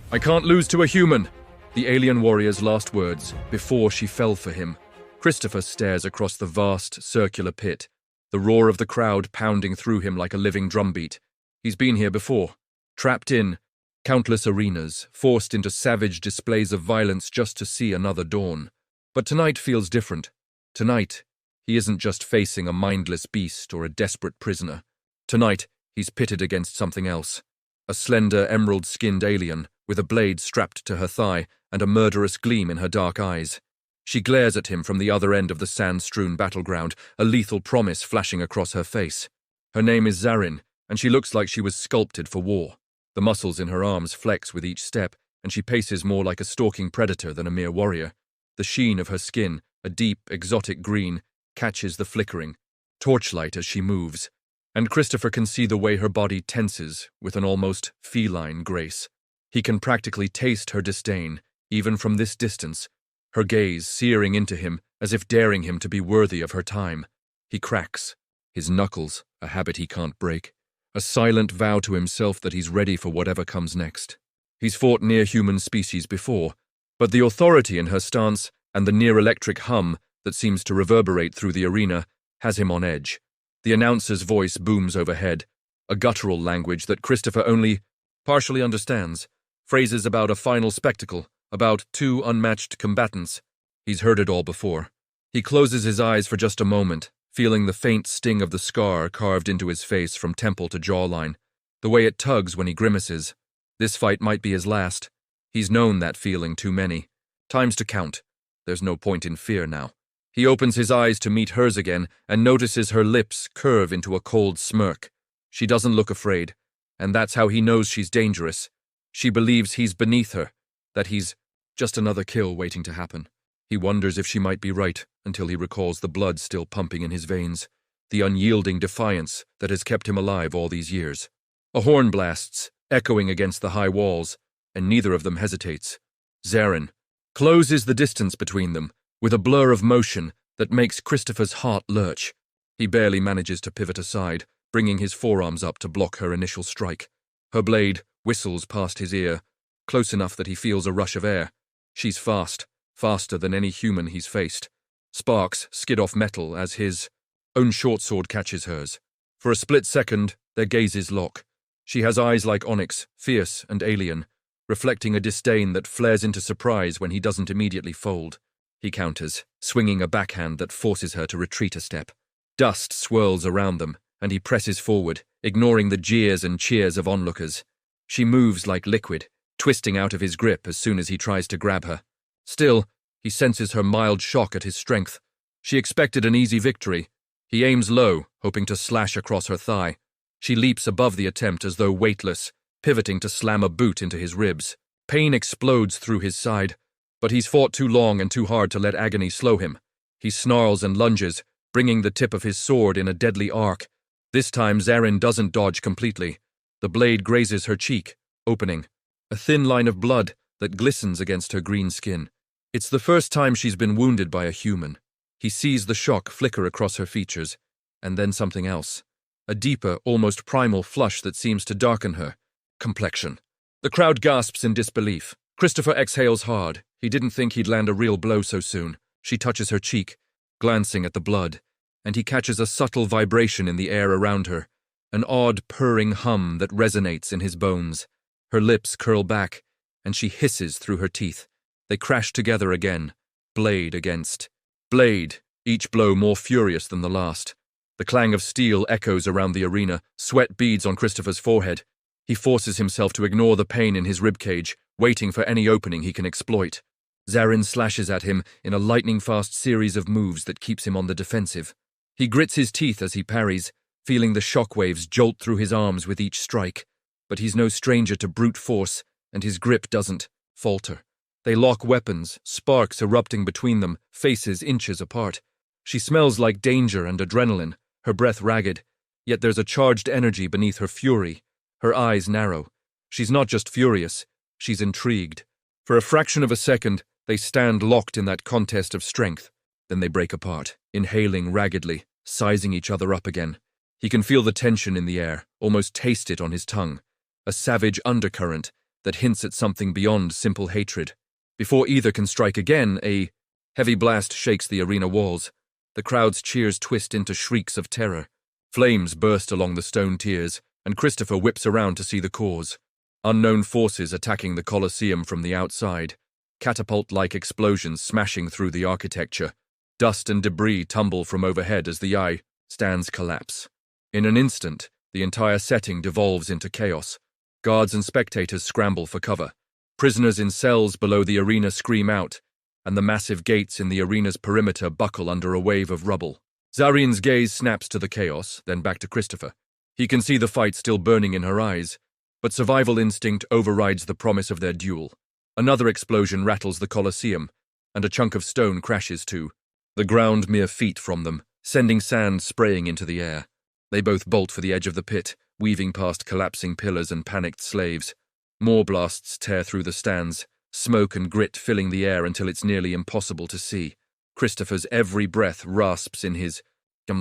I can't lose to a human, the alien warrior's last words before she fell for him. Christopher stares across the vast, circular pit, the roar of the crowd pounding through him like a living drumbeat. He's been here before, trapped in countless arenas, forced into savage displays of violence just to see another dawn. But tonight feels different. Tonight, he isn't just facing a mindless beast or a desperate prisoner. Tonight, he's pitted against something else. A slender, emerald-skinned alien, with a blade strapped to her thigh and a murderous gleam in her dark eyes. She glares at him from the other end of the sand-strewn battleground, a lethal promise flashing across her face. Her name is Zarin, and she looks like she was sculpted for war. The muscles in her arms flex with each step, and she paces more like a stalking predator than a mere warrior. The sheen of her skin, a deep, exotic green, catches the flickering torchlight as she moves, and Christopher can see the way her body tenses with an almost feline grace. He can practically taste her disdain, even from this distance, her gaze searing into him as if daring him to be worthy of her time. He cracks, his knuckles, a habit he can't break, a silent vow to himself that he's ready for whatever comes next. He's fought near-human species before, but the authority in her stance and the near-electric hum that seems to reverberate through the arena has him on edge. The announcer's voice booms overhead, a guttural language that Christopher only partially understands, phrases about a final spectacle, about two unmatched combatants. He's heard it all before. He closes his eyes for just a moment, feeling the faint sting of the scar carved into his face from temple to jawline, the way it tugs when he grimaces. This fight might be his last. He's known that feeling too many times to count. There's no point in fear now. He opens his eyes to meet hers again and notices her lips curve into a cold smirk. She doesn't look afraid, and that's how he knows she's dangerous. She believes he's beneath her, that he's just another kill waiting to happen. He wonders if she might be right until he recalls the blood still pumping in his veins, the unyielding defiance that has kept him alive all these years. A horn blasts, echoing against the high walls, and neither of them hesitates. Zarin closes the distance between them with a blur of motion that makes Christopher's heart lurch. He barely manages to pivot aside, bringing his forearms up to block her initial strike. Her blade whistles past his ear, close enough that he feels a rush of air. She's fast, faster than any human he's faced. Sparks skid off metal as his own short sword catches hers. For a split second, their gazes lock. She has eyes like onyx, fierce and alien, reflecting a disdain that flares into surprise when he doesn't immediately fold. He counters, swinging a backhand that forces her to retreat a step. Dust swirls around them, and he presses forward, ignoring the jeers and cheers of onlookers. She moves like liquid, twisting out of his grip as soon as he tries to grab her. Still, he senses her mild shock at his strength. She expected an easy victory. He aims low, hoping to slash across her thigh. She leaps above the attempt as though weightless, pivoting to slam a boot into his ribs. Pain explodes through his side, but he's fought too long and too hard to let agony slow him. He snarls and lunges, bringing the tip of his sword in a deadly arc. This time Zarin doesn't dodge completely. The blade grazes her cheek, opening a thin line of blood that glistens against her green skin. It's the first time she's been wounded by a human. He sees the shock flicker across her features, and then something else. A deeper, almost primal flush that seems to darken her complexion. The crowd gasps in disbelief. Christopher exhales hard. He didn't think he'd land a real blow so soon. She touches her cheek, glancing at the blood, and he catches a subtle vibration in the air around her, an odd purring hum that resonates in his bones. Her lips curl back, and she hisses through her teeth. They crash together again, blade against blade, each blow more furious than the last. The clang of steel echoes around the arena, sweat beads on Christopher's forehead. He forces himself to ignore the pain in his ribcage, waiting for any opening he can exploit. Zarin slashes at him in a lightning-fast series of moves that keeps him on the defensive. He grits his teeth as he parries, feeling the shockwaves jolt through his arms with each strike. But he's no stranger to brute force, and his grip doesn't falter. They lock weapons, sparks erupting between them, faces inches apart. She smells like danger and adrenaline, her breath ragged, yet there's a charged energy beneath her fury. Her eyes narrow. She's not just furious, she's intrigued. For a fraction of a second, they stand locked in that contest of strength. Then they break apart, inhaling raggedly, sizing each other up again. He can feel the tension in the air, almost taste it on his tongue. A savage undercurrent that hints at something beyond simple hatred. Before either can strike again, a heavy blast shakes the arena walls. The crowd's cheers twist into shrieks of terror. Flames burst along the stone tiers, and Christopher whips around to see the cause. Unknown forces attacking the Colosseum from the outside. Catapult-like explosions smashing through the architecture. Dust and debris tumble from overhead as the eye stands collapse. In an instant, the entire setting devolves into chaos. Guards and spectators scramble for cover. Prisoners in cells below the arena scream out, and the massive gates in the arena's perimeter buckle under a wave of rubble. Zarin's gaze snaps to the chaos, then back to Christopher. He can see the fight still burning in her eyes, but survival instinct overrides the promise of their duel. Another explosion rattles the Colosseum, and a chunk of stone crashes to the ground mere feet from them, sending sand spraying into the air. They both bolt for the edge of the pit, weaving past collapsing pillars and panicked slaves. More blasts tear through the stands, smoke and grit filling the air until it's nearly impossible to see. Christopher's every breath rasps in his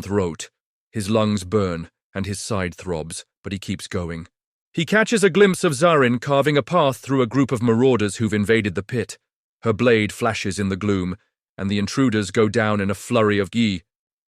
throat. His lungs burn, and his side throbs, but he keeps going. He catches a glimpse of Zarin carving a path through a group of marauders who've invaded the pit. Her blade flashes in the gloom, and the intruders go down in a flurry of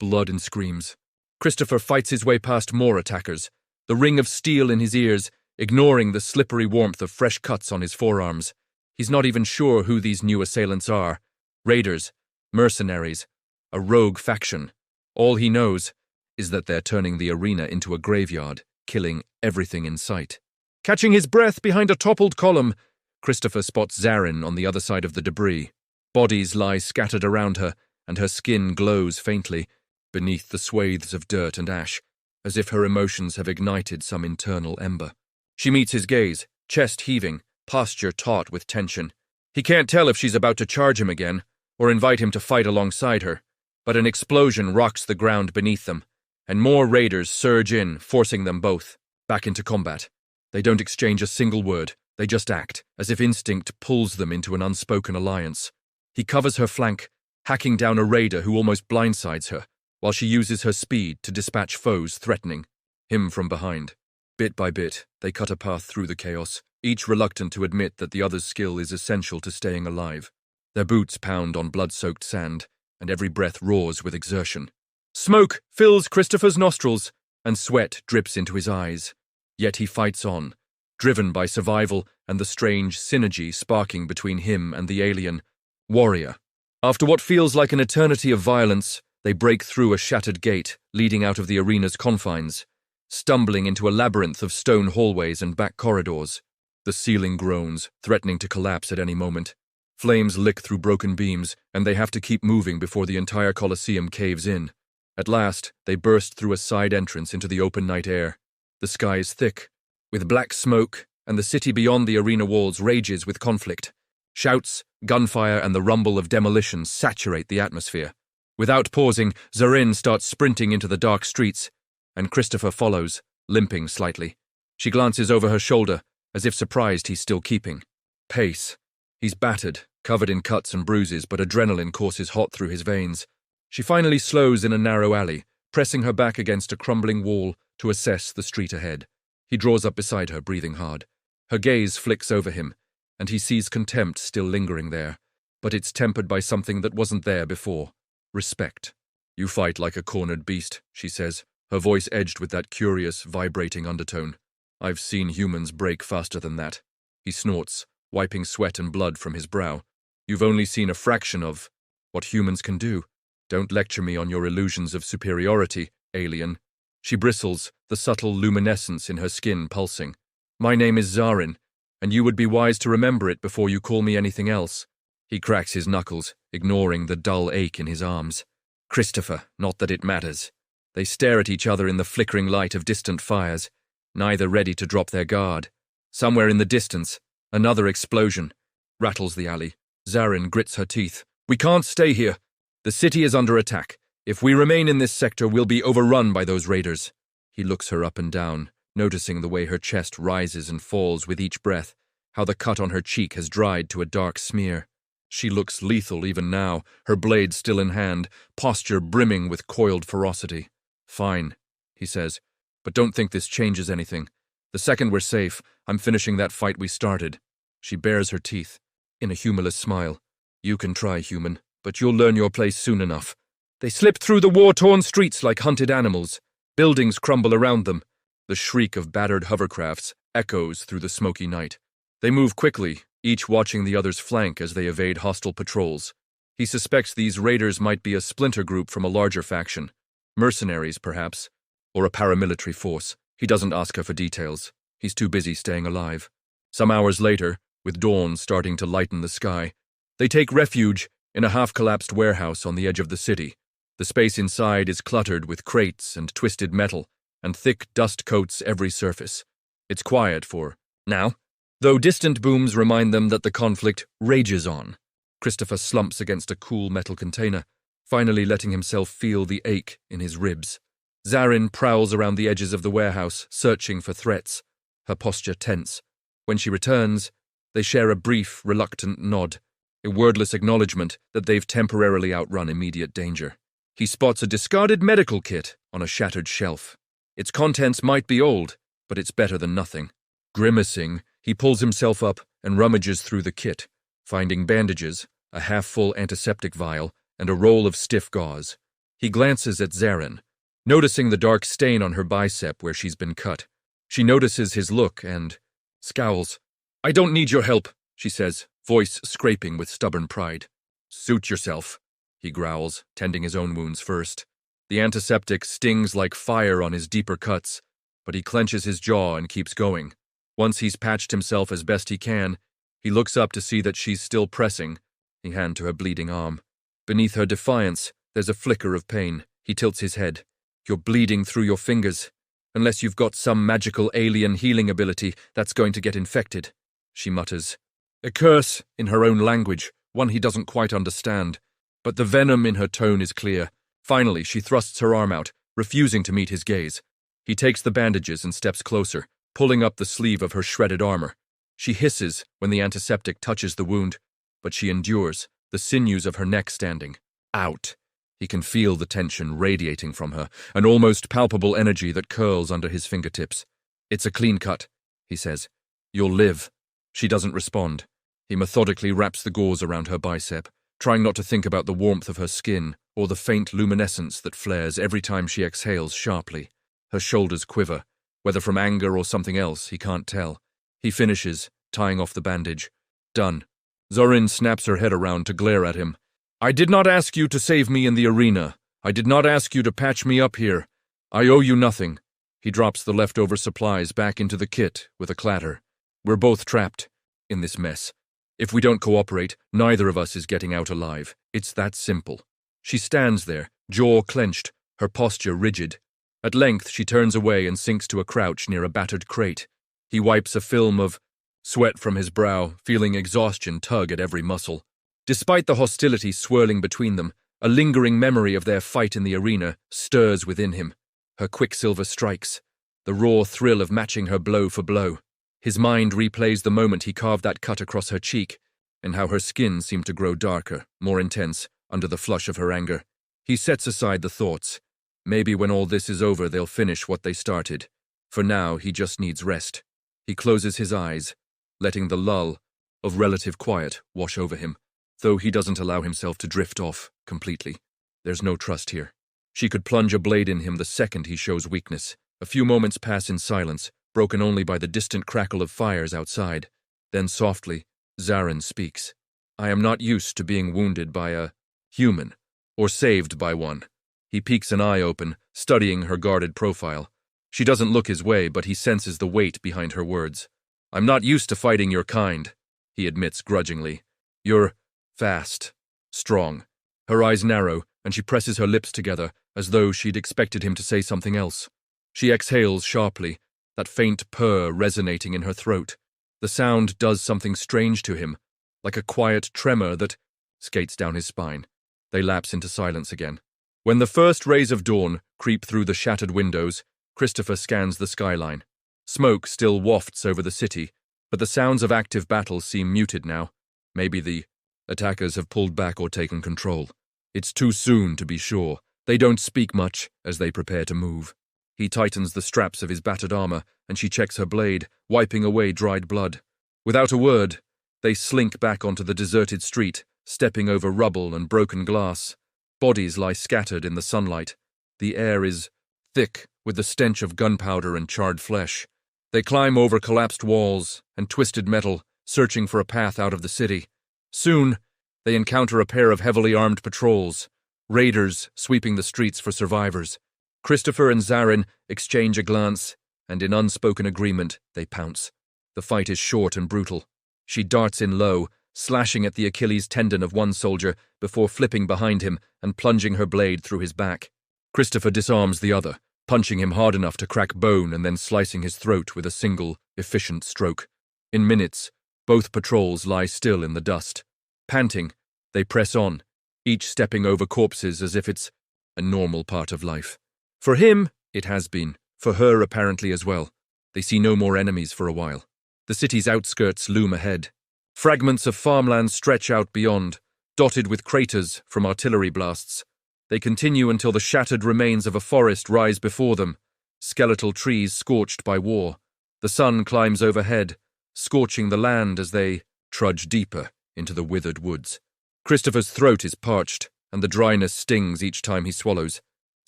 blood and screams. Christopher fights his way past more attackers, the ring of steel in his ears, ignoring the slippery warmth of fresh cuts on his forearms. He's not even sure who these new assailants are. Raiders, mercenaries, a rogue faction. All he knows is that they're turning the arena into a graveyard, killing everything in sight. Catching his breath behind a toppled column, Christopher spots Zarin on the other side of the debris. Bodies lie scattered around her, and her skin glows faintly beneath the swathes of dirt and ash, as if her emotions have ignited some internal ember. She meets his gaze, chest heaving, posture taut with tension. He can't tell if she's about to charge him again, or invite him to fight alongside her, but an explosion rocks the ground beneath them, and more raiders surge in, forcing them both back into combat. They don't exchange a single word, they just act, as if instinct pulls them into an unspoken alliance. He covers her flank, hacking down a raider who almost blindsides her, while she uses her speed to dispatch foes threatening him from behind. Bit by bit, they cut a path through the chaos, each reluctant to admit that the other's skill is essential to staying alive. Their boots pound on blood-soaked sand, and every breath roars with exertion. Smoke fills Christopher's nostrils, and sweat drips into his eyes. Yet he fights on, driven by survival and the strange synergy sparking between him and the alien warrior. After what feels like an eternity of violence, they break through a shattered gate leading out of the arena's confines, stumbling into a labyrinth of stone hallways and back corridors. The ceiling groans, threatening to collapse at any moment. Flames lick through broken beams, and they have to keep moving before the entire Colosseum caves in. At last, they burst through a side entrance into the open night air. The sky is thick, with black smoke, and the city beyond the arena walls rages with conflict. Shouts, gunfire, and the rumble of demolition saturate the atmosphere. Without pausing, Zarin starts sprinting into the dark streets, and Christopher follows, limping slightly. She glances over her shoulder, as if surprised he's still keeping pace. He's battered, covered in cuts and bruises, but adrenaline courses hot through his veins. She finally slows in a narrow alley, pressing her back against a crumbling wall to assess the street ahead. He draws up beside her, breathing hard. Her gaze flicks over him, and he sees contempt still lingering there, but it's tempered by something that wasn't there before. Respect. You fight like a cornered beast, she says, her voice edged with that curious, vibrating undertone. I've seen humans break faster than that. He snorts, wiping sweat and blood from his brow. You've only seen a fraction of what humans can do. Don't lecture me on your illusions of superiority, alien. She bristles, the subtle luminescence in her skin pulsing. My name is Zarin, and you would be wise to remember it before you call me anything else. He cracks his knuckles, ignoring the dull ache in his arms. Christopher, not that it matters. They stare at each other in the flickering light of distant fires, neither ready to drop their guard. Somewhere in the distance, another explosion rattles the alley. Zarin grits her teeth. We can't stay here. The city is under attack. If we remain in this sector, we'll be overrun by those raiders. He looks her up and down, noticing the way her chest rises and falls with each breath, how the cut on her cheek has dried to a dark smear. She looks lethal even now, her blade still in hand, posture brimming with coiled ferocity. Fine, he says, but don't think this changes anything. The second we're safe, I'm finishing that fight we started. She bares her teeth, in a humorless smile. You can try, human, but you'll learn your place soon enough. They slip through the war-torn streets like hunted animals. Buildings crumble around them. The shriek of battered hovercrafts echoes through the smoky night. They move quickly, each watching the other's flank as they evade hostile patrols. He suspects these raiders might be a splinter group from a larger faction. Mercenaries, perhaps, or a paramilitary force. He doesn't ask her for details. He's too busy staying alive. Some hours later, with dawn starting to lighten the sky, they take refuge in a half-collapsed warehouse on the edge of the city. The space inside is cluttered with crates and twisted metal, and thick dust coats every surface. It's quiet for now, though distant booms remind them that the conflict rages on. Christopher slumps against a cool metal container, finally letting himself feel the ache in his ribs. Zarin prowls around the edges of the warehouse, searching for threats, her posture tense. When she returns, they share a brief, reluctant nod, a wordless acknowledgement that they've temporarily outrun immediate danger. He spots a discarded medical kit on a shattered shelf. Its contents might be old, but it's better than nothing. Grimacing, he pulls himself up and rummages through the kit, finding bandages, a half-full antiseptic vial, and a roll of stiff gauze. He glances at Zarin, noticing the dark stain on her bicep where she's been cut. She notices his look and scowls. "I don't need your help," she says, voice scraping with stubborn pride. "Suit yourself," he growls, tending his own wounds first. The antiseptic stings like fire on his deeper cuts, but he clenches his jaw and keeps going. Once he's patched himself as best he can, he looks up to see that she's still pressing, a hand to her bleeding arm. Beneath her defiance, there's a flicker of pain. He tilts his head. "You're bleeding through your fingers. Unless you've got some magical alien healing ability, that's going to get infected," she mutters. A curse in her own language, one he doesn't quite understand. But the venom in her tone is clear. Finally, she thrusts her arm out, refusing to meet his gaze. He takes the bandages and steps closer, pulling up the sleeve of her shredded armor. She hisses when the antiseptic touches the wound, but she endures, the sinews of her neck standing. Out. He can feel the tension radiating from her, an almost palpable energy that curls under his fingertips. "It's a clean cut," he says. "You'll live." She doesn't respond. He methodically wraps the gauze around her bicep, trying not to think about the warmth of her skin or the faint luminescence that flares every time she exhales sharply. Her shoulders quiver, whether from anger or something else, he can't tell. He finishes, tying off the bandage. Done. Zorin snaps her head around to glare at him. "I did not ask you to save me in the arena. I did not ask you to patch me up here. I owe you nothing." He drops the leftover supplies back into the kit with a clatter. "We're both trapped in this mess. If we don't cooperate, neither of us is getting out alive. It's that simple." She stands there, jaw clenched, her posture rigid. At length, she turns away and sinks to a crouch near a battered crate. He wipes a film of sweat from his brow, feeling exhaustion tug at every muscle. Despite the hostility swirling between them, a lingering memory of their fight in the arena stirs within him. Her quicksilver strikes, the raw thrill of matching her blow for blow. His mind replays the moment he carved that cut across her cheek, and how her skin seemed to grow darker, more intense, under the flush of her anger. He sets aside the thoughts. Maybe when all this is over, they'll finish what they started. For now, he just needs rest. He closes his eyes, letting the lull of relative quiet wash over him, though he doesn't allow himself to drift off completely. There's no trust here. She could plunge a blade in him the second he shows weakness. A few moments pass in silence, broken only by the distant crackle of fires outside. Then softly, Zarin speaks. "I am not used to being wounded by a human, or saved by one." He peeks an eye open, studying her guarded profile. She doesn't look his way, but he senses the weight behind her words. "I'm not used to fighting your kind," he admits grudgingly. "You're fast, strong." Her eyes narrow, and she presses her lips together, as though she'd expected him to say something else. She exhales sharply, that faint purr resonating in her throat. The sound does something strange to him, like a quiet tremor that skates down his spine. They lapse into silence again. When the first rays of dawn creep through the shattered windows, Christopher scans the skyline. Smoke still wafts over the city, but the sounds of active battle seem muted now. Maybe the attackers have pulled back or taken control. It's too soon to be sure. They don't speak much as they prepare to move. He tightens the straps of his battered armor, and she checks her blade, wiping away dried blood. Without a word, They slink back onto the deserted street, stepping over rubble and broken glass. Bodies lie scattered in the sunlight. The air is thick with the stench of gunpowder and charred flesh. They climb over collapsed walls and twisted metal, searching for a path out of the city. Soon, they encounter a pair of heavily armed patrols, raiders sweeping the streets for survivors. Christopher and Zarin exchange a glance, and in unspoken agreement, they pounce. The fight is short and brutal. She darts in low, slashing at the Achilles tendon of one soldier before flipping behind him and plunging her blade through his back. Christopher disarms the other, punching him hard enough to crack bone and then slicing his throat with a single, efficient stroke. In minutes, both patrols lie still in the dust. Panting, they press on, each stepping over corpses as if it's a normal part of life. For him, it has been. For her, apparently as well. They see no more enemies for a while. The city's outskirts loom ahead. Fragments of farmland stretch out beyond, dotted with craters from artillery blasts. They continue until the shattered remains of a forest rise before them, skeletal trees scorched by war. The sun climbs overhead, scorching the land as they trudge deeper into the withered woods. Christopher's throat is parched, and the dryness stings each time he swallows.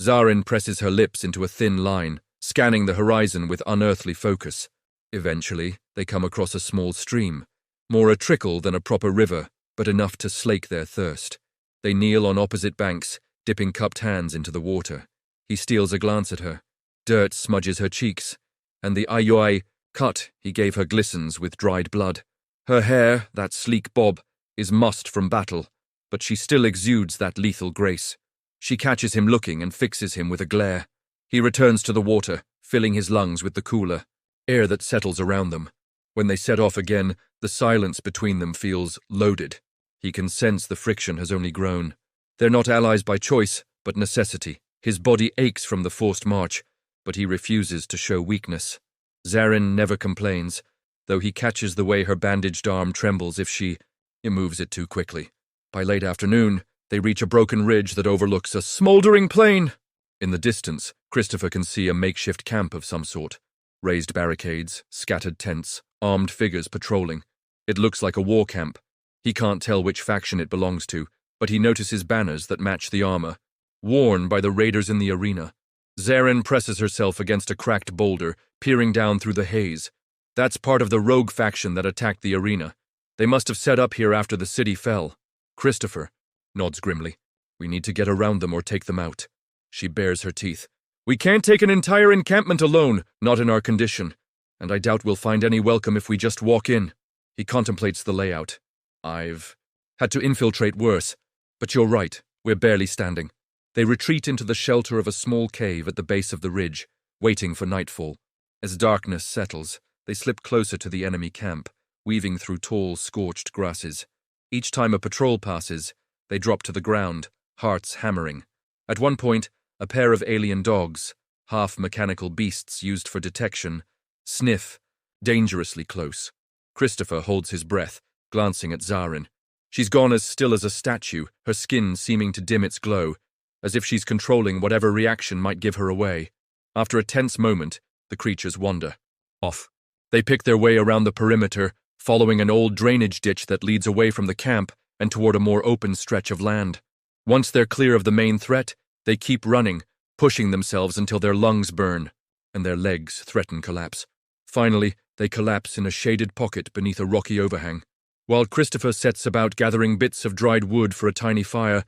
Zarin presses her lips into a thin line, scanning the horizon with unearthly focus. Eventually, they come across a small stream, more a trickle than a proper river, but enough to slake their thirst. They kneel on opposite banks, dipping cupped hands into the water. He steals a glance at her. Dirt smudges her cheeks, and the ayoi cut he gave her glistens with dried blood. Her hair, that sleek bob, is mussed from battle, but she still exudes that lethal grace. She catches him looking and fixes him with a glare. He returns to the water, filling his lungs with the cooler air that settles around them. When they set off again, the silence between them feels loaded. He can sense the friction has only grown. They're not allies by choice, but necessity. His body aches from the forced march, but he refuses to show weakness. Zarin never complains, though he catches the way her bandaged arm trembles if she moves it too quickly. By late afternoon, they reach a broken ridge that overlooks a smoldering plain. In the distance, Christopher can see a makeshift camp of some sort. Raised barricades, scattered tents, armed figures patrolling. It looks like a war camp. He can't tell which faction it belongs to, but he notices banners that match the armor, worn by the raiders in the arena. Zarin presses herself against a cracked boulder, peering down through the haze. That's part of the rogue faction that attacked the arena. They must have set up here after the city fell. Christopher nods grimly. We need to get around them or take them out. She bares her teeth. We can't take an entire encampment alone, not in our condition, and I doubt we'll find any welcome if we just walk in. He contemplates the layout. I've had to infiltrate worse, but you're right, we're barely standing. They retreat into the shelter of a small cave at the base of the ridge, waiting for nightfall. As darkness settles, they slip closer to the enemy camp, weaving through tall, scorched grasses. Each time a patrol passes, they drop to the ground, hearts hammering. At one point, a pair of alien dogs, half-mechanical beasts used for detection, sniff, dangerously close. Christopher holds his breath, glancing at Zarin. She's gone as still as a statue, her skin seeming to dim its glow, as if she's controlling whatever reaction might give her away. After a tense moment, the creatures wander off. They pick their way around the perimeter, following an old drainage ditch that leads away from the camp and toward a more open stretch of land. Once they're clear of the main threat, they keep running, pushing themselves until their lungs burn, and their legs threaten collapse. Finally, they collapse in a shaded pocket beneath a rocky overhang. While Christopher sets about gathering bits of dried wood for a tiny fire,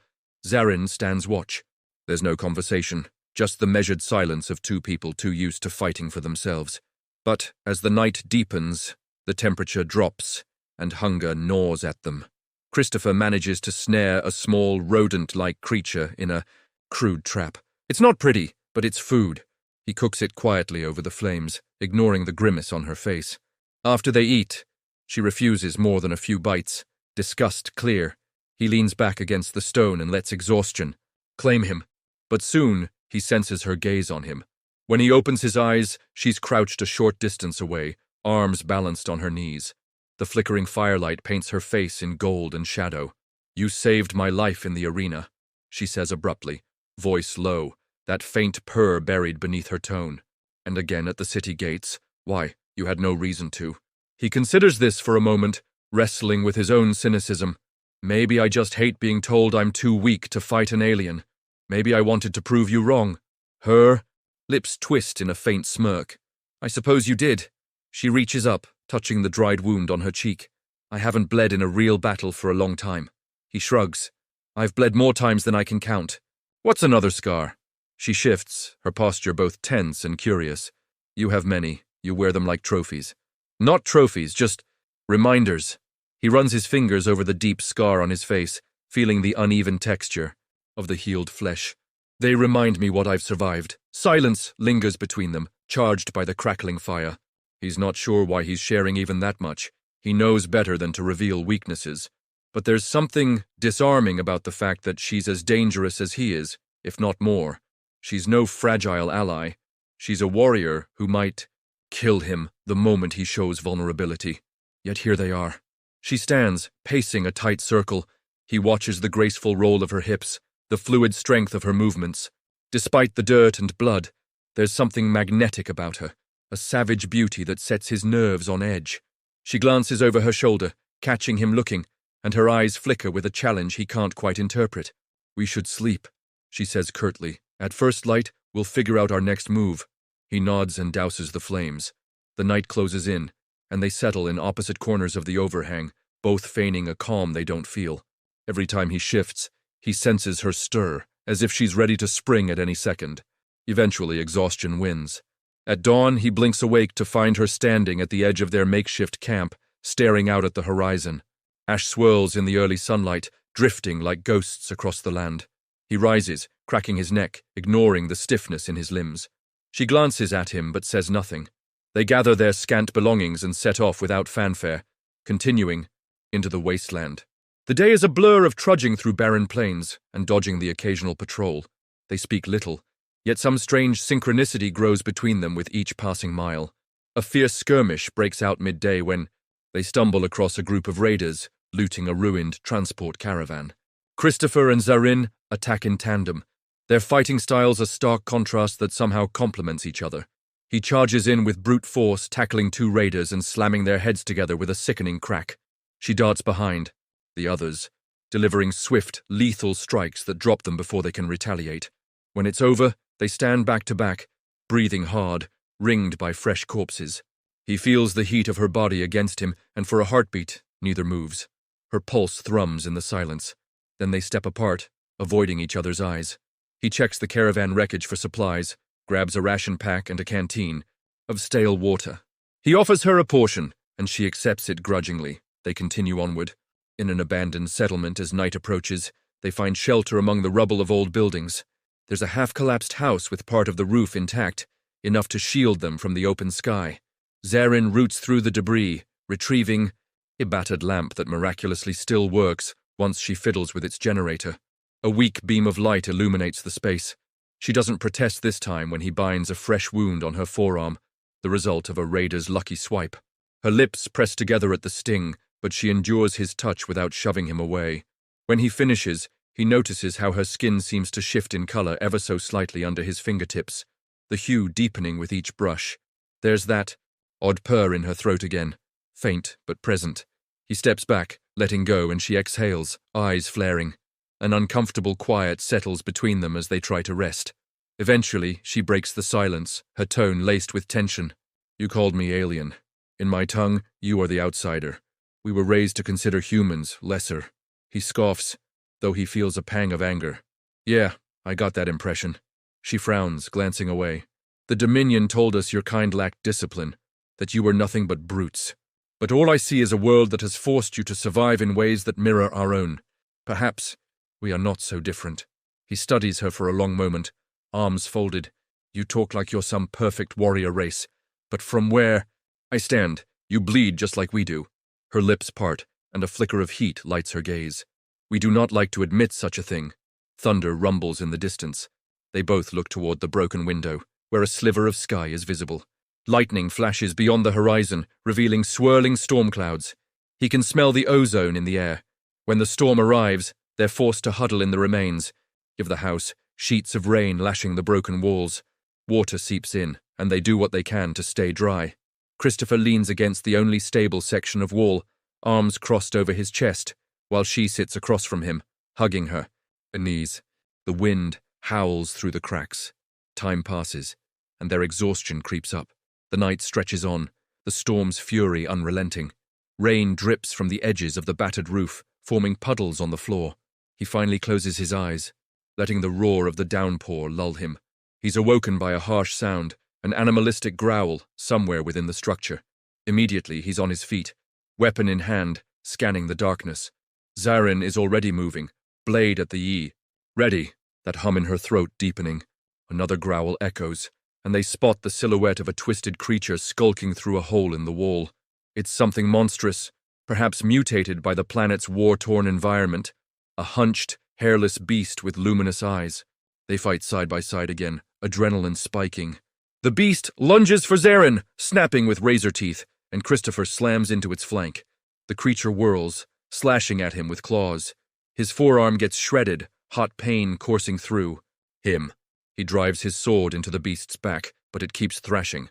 Zarin stands watch. There's no conversation, just the measured silence of two people too used to fighting for themselves. But as the night deepens, the temperature drops, and hunger gnaws at them. Christopher manages to snare a small rodent-like creature in a crude trap. It's not pretty, but it's food. He cooks it quietly over the flames, ignoring the grimace on her face. After they eat, she refuses more than a few bites, disgust clear. He leans back against the stone and lets exhaustion claim him. But soon, he senses her gaze on him. When he opens his eyes, she's crouched a short distance away, arms balanced on her knees. The flickering firelight paints her face in gold and shadow. You saved my life in the arena, she says abruptly, voice low, that faint purr buried beneath her tone. And again at the city gates, why, you had no reason to. He considers this for a moment, wrestling with his own cynicism. Maybe I just hate being told I'm too weak to fight an alien. Maybe I wanted to prove you wrong. Her lips twist in a faint smirk. I suppose you did. She reaches up, touching the dried wound on her cheek. I haven't bled in a real battle for a long time. He shrugs. I've bled more times than I can count. What's another scar? She shifts, her posture both tense and curious. You have many. You wear them like trophies. Not trophies, just reminders. He runs his fingers over the deep scar on his face, feeling the uneven texture of the healed flesh. They remind me what I've survived. Silence lingers between them, charged by the crackling fire. He's not sure why he's sharing even that much. He knows better than to reveal weaknesses. But there's something disarming about the fact that she's as dangerous as he is, if not more. She's no fragile ally. She's a warrior who might kill him the moment he shows vulnerability. Yet here they are. She stands, pacing a tight circle. He watches the graceful roll of her hips, the fluid strength of her movements. Despite the dirt and blood, there's something magnetic about her, a savage beauty that sets his nerves on edge. She glances over her shoulder, catching him looking, and her eyes flicker with a challenge he can't quite interpret. We should sleep, she says curtly. At first light, we'll figure out our next move. He nods and douses the flames. The night closes in, and they settle in opposite corners of the overhang, both feigning a calm they don't feel. Every time he shifts, he senses her stir, as if she's ready to spring at any second. Eventually, exhaustion wins. At dawn, he blinks awake to find her standing at the edge of their makeshift camp, staring out at the horizon. Ash swirls in the early sunlight, drifting like ghosts across the land. He rises, cracking his neck, ignoring the stiffness in his limbs. She glances at him but says nothing. They gather their scant belongings and set off without fanfare, continuing into the wasteland. The day is a blur of trudging through barren plains and dodging the occasional patrol. They speak little, yet some strange synchronicity grows between them with each passing mile. A fierce skirmish breaks out midday when they stumble across a group of raiders looting a ruined transport caravan. Christopher and Zarin attack in tandem. Their fighting styles are stark contrasts that somehow complement each other. He charges in with brute force, tackling two raiders and slamming their heads together with a sickening crack. She darts behind, the others, delivering swift, lethal strikes that drop them before they can retaliate. When it's over, they stand back to back, breathing hard, ringed by fresh corpses. He feels the heat of her body against him, and for a heartbeat, neither moves. Her pulse thrums in the silence. Then they step apart, avoiding each other's eyes. He checks the caravan wreckage for supplies, grabs a ration pack and a canteen of stale water. He offers her a portion, and she accepts it grudgingly. They continue onward. In an abandoned settlement as night approaches, they find shelter among the rubble of old buildings. There's a half-collapsed house with part of the roof intact, enough to shield them from the open sky. Zarin roots through the debris, retrieving a battered lamp that miraculously still works once she fiddles with its generator. A weak beam of light illuminates the space. She doesn't protest this time when he binds a fresh wound on her forearm, the result of a raider's lucky swipe. Her lips press together at the sting, but she endures his touch without shoving him away. When he finishes, he notices how her skin seems to shift in color ever so slightly under his fingertips, the hue deepening with each brush. There's that odd purr in her throat again, faint but present. He steps back, letting go, and she exhales, eyes flaring. An uncomfortable quiet settles between them as they try to rest. Eventually, she breaks the silence, her tone laced with tension. You called me alien. In my tongue, you are the outsider. We were raised to consider humans lesser. He scoffs, though he feels a pang of anger. Yeah, I got that impression. She frowns, glancing away. The Dominion told us your kind lacked discipline, that you were nothing but brutes. But all I see is a world that has forced you to survive in ways that mirror our own. Perhaps we are not so different. He studies her for a long moment, arms folded. You talk like you're some perfect warrior race. But from where I stand, you bleed just like we do. Her lips part, and a flicker of heat lights her gaze. We do not like to admit such a thing. Thunder rumbles in the distance. They both look toward the broken window, where a sliver of sky is visible. Lightning flashes beyond the horizon, revealing swirling storm clouds. He can smell the ozone in the air. When the storm arrives, they're forced to huddle in the remains of the house, sheets of rain lashing the broken walls. Water seeps in, and they do what they can to stay dry. Christopher leans against the only stable section of wall, arms crossed over his chest, while she sits across from him, hugging her knees. The wind howls through the cracks. Time passes, and their exhaustion creeps up. The night stretches on, the storm's fury unrelenting. Rain drips from the edges of the battered roof, forming puddles on the floor. He finally closes his eyes, letting the roar of the downpour lull him. He's awoken by a harsh sound, an animalistic growl somewhere within the structure. Immediately, he's on his feet, weapon in hand, scanning the darkness. Zarin is already moving, blade at the yi. Ready, that hum in her throat deepening. Another growl echoes, and they spot the silhouette of a twisted creature skulking through a hole in the wall. It's something monstrous, perhaps mutated by the planet's war-torn environment. A hunched, hairless beast with luminous eyes. They fight side by side again, adrenaline spiking. The beast lunges for Zarin, snapping with razor teeth, and Christopher slams into its flank. The creature whirls, slashing at him with claws. His forearm gets shredded, hot pain coursing through him. He drives his sword into the beast's back, but it keeps thrashing.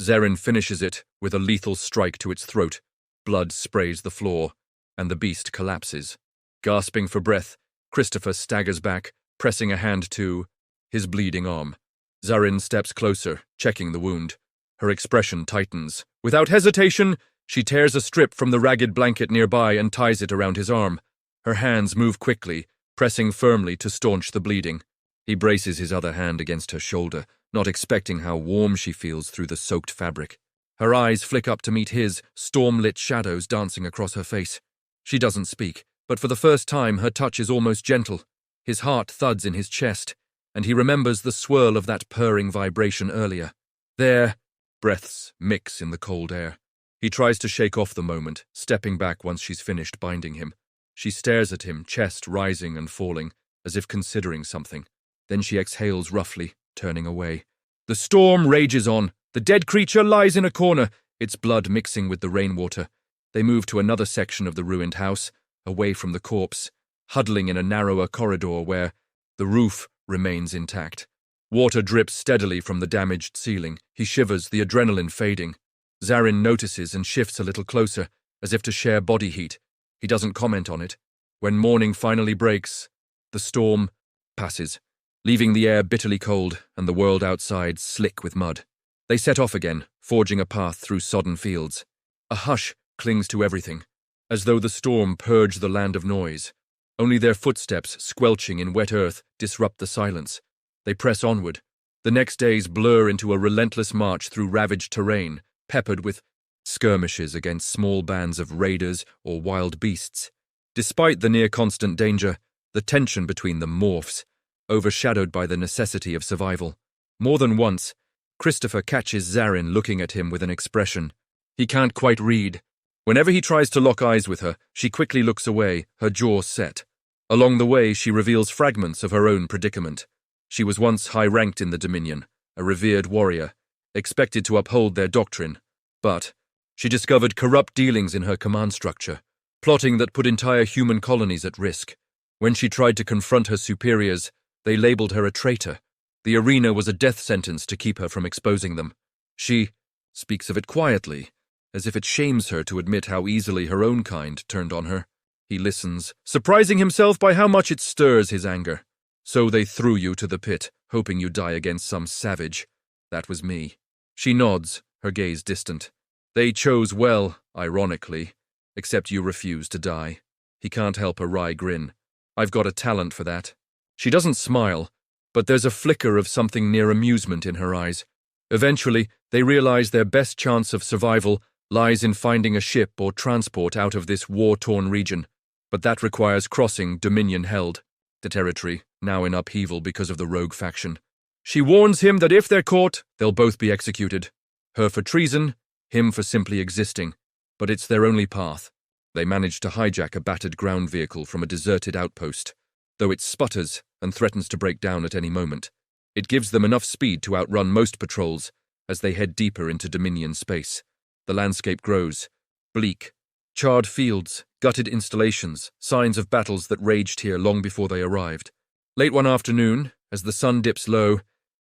Zarin finishes it with a lethal strike to its throat. Blood sprays the floor, and the beast collapses. Gasping for breath, Christopher staggers back, pressing a hand to his bleeding arm. Zarin steps closer, checking the wound. Her expression tightens. Without hesitation, she tears a strip from the ragged blanket nearby and ties it around his arm. Her hands move quickly, pressing firmly to staunch the bleeding. He braces his other hand against her shoulder, not expecting how warm she feels through the soaked fabric. Her eyes flick up to meet his, storm-lit shadows dancing across her face. She doesn't speak, but for the first time her touch is almost gentle. His heart thuds in his chest, and he remembers the swirl of that purring vibration earlier. Their breaths mix in the cold air. He tries to shake off the moment, stepping back once she's finished binding him. She stares at him, chest rising and falling, as if considering something. Then she exhales roughly, turning away. The storm rages on. The dead creature lies in a corner, its blood mixing with the rainwater. They move to another section of the ruined house, away from the corpse, huddling in a narrower corridor where the roof remains intact. Water drips steadily from the damaged ceiling. He shivers, the adrenaline fading. Zarin notices and shifts a little closer, as if to share body heat. He doesn't comment on it. When morning finally breaks, the storm passes, leaving the air bitterly cold and the world outside slick with mud. They set off again, forging a path through sodden fields. A hush clings to everything, as though the storm purged the land of noise. Only their footsteps, squelching in wet earth, disrupt the silence. They press onward. The next days blur into a relentless march through ravaged terrain, peppered with skirmishes against small bands of raiders or wild beasts. Despite the near-constant danger, the tension between them morphs, overshadowed by the necessity of survival. More than once, Christopher catches Zarin looking at him with an expression he can't quite read. Whenever he tries to lock eyes with her, she quickly looks away, her jaw set. Along the way, she reveals fragments of her own predicament. She was once high-ranked in the Dominion, a revered warrior, expected to uphold their doctrine. But she discovered corrupt dealings in her command structure, plotting that put entire human colonies at risk. When she tried to confront her superiors, they labeled her a traitor. The arena was a death sentence to keep her from exposing them. She speaks of it quietly, as if it shames her to admit how easily her own kind turned on her. He listens, surprising himself by how much it stirs his anger. So they threw you to the pit, hoping you die against some savage. That was me. She nods, her gaze distant. They chose well, ironically, except you refused to die. He can't help a wry grin. I've got a talent for that. She doesn't smile, but there's a flicker of something near amusement in her eyes. Eventually, they realize their best chance of survival lies in finding a ship or transport out of this war-torn region, but that requires crossing Dominion-held territory, now in upheaval because of the rogue faction. She warns him that if they're caught, they'll both be executed. Her for treason, him for simply existing. But it's their only path. They manage to hijack a battered ground vehicle from a deserted outpost, though it sputters and threatens to break down at any moment. It gives them enough speed to outrun most patrols as they head deeper into Dominion space. The landscape grows, bleak. Charred fields, gutted installations, signs of battles that raged here long before they arrived. Late one afternoon, as the sun dips low,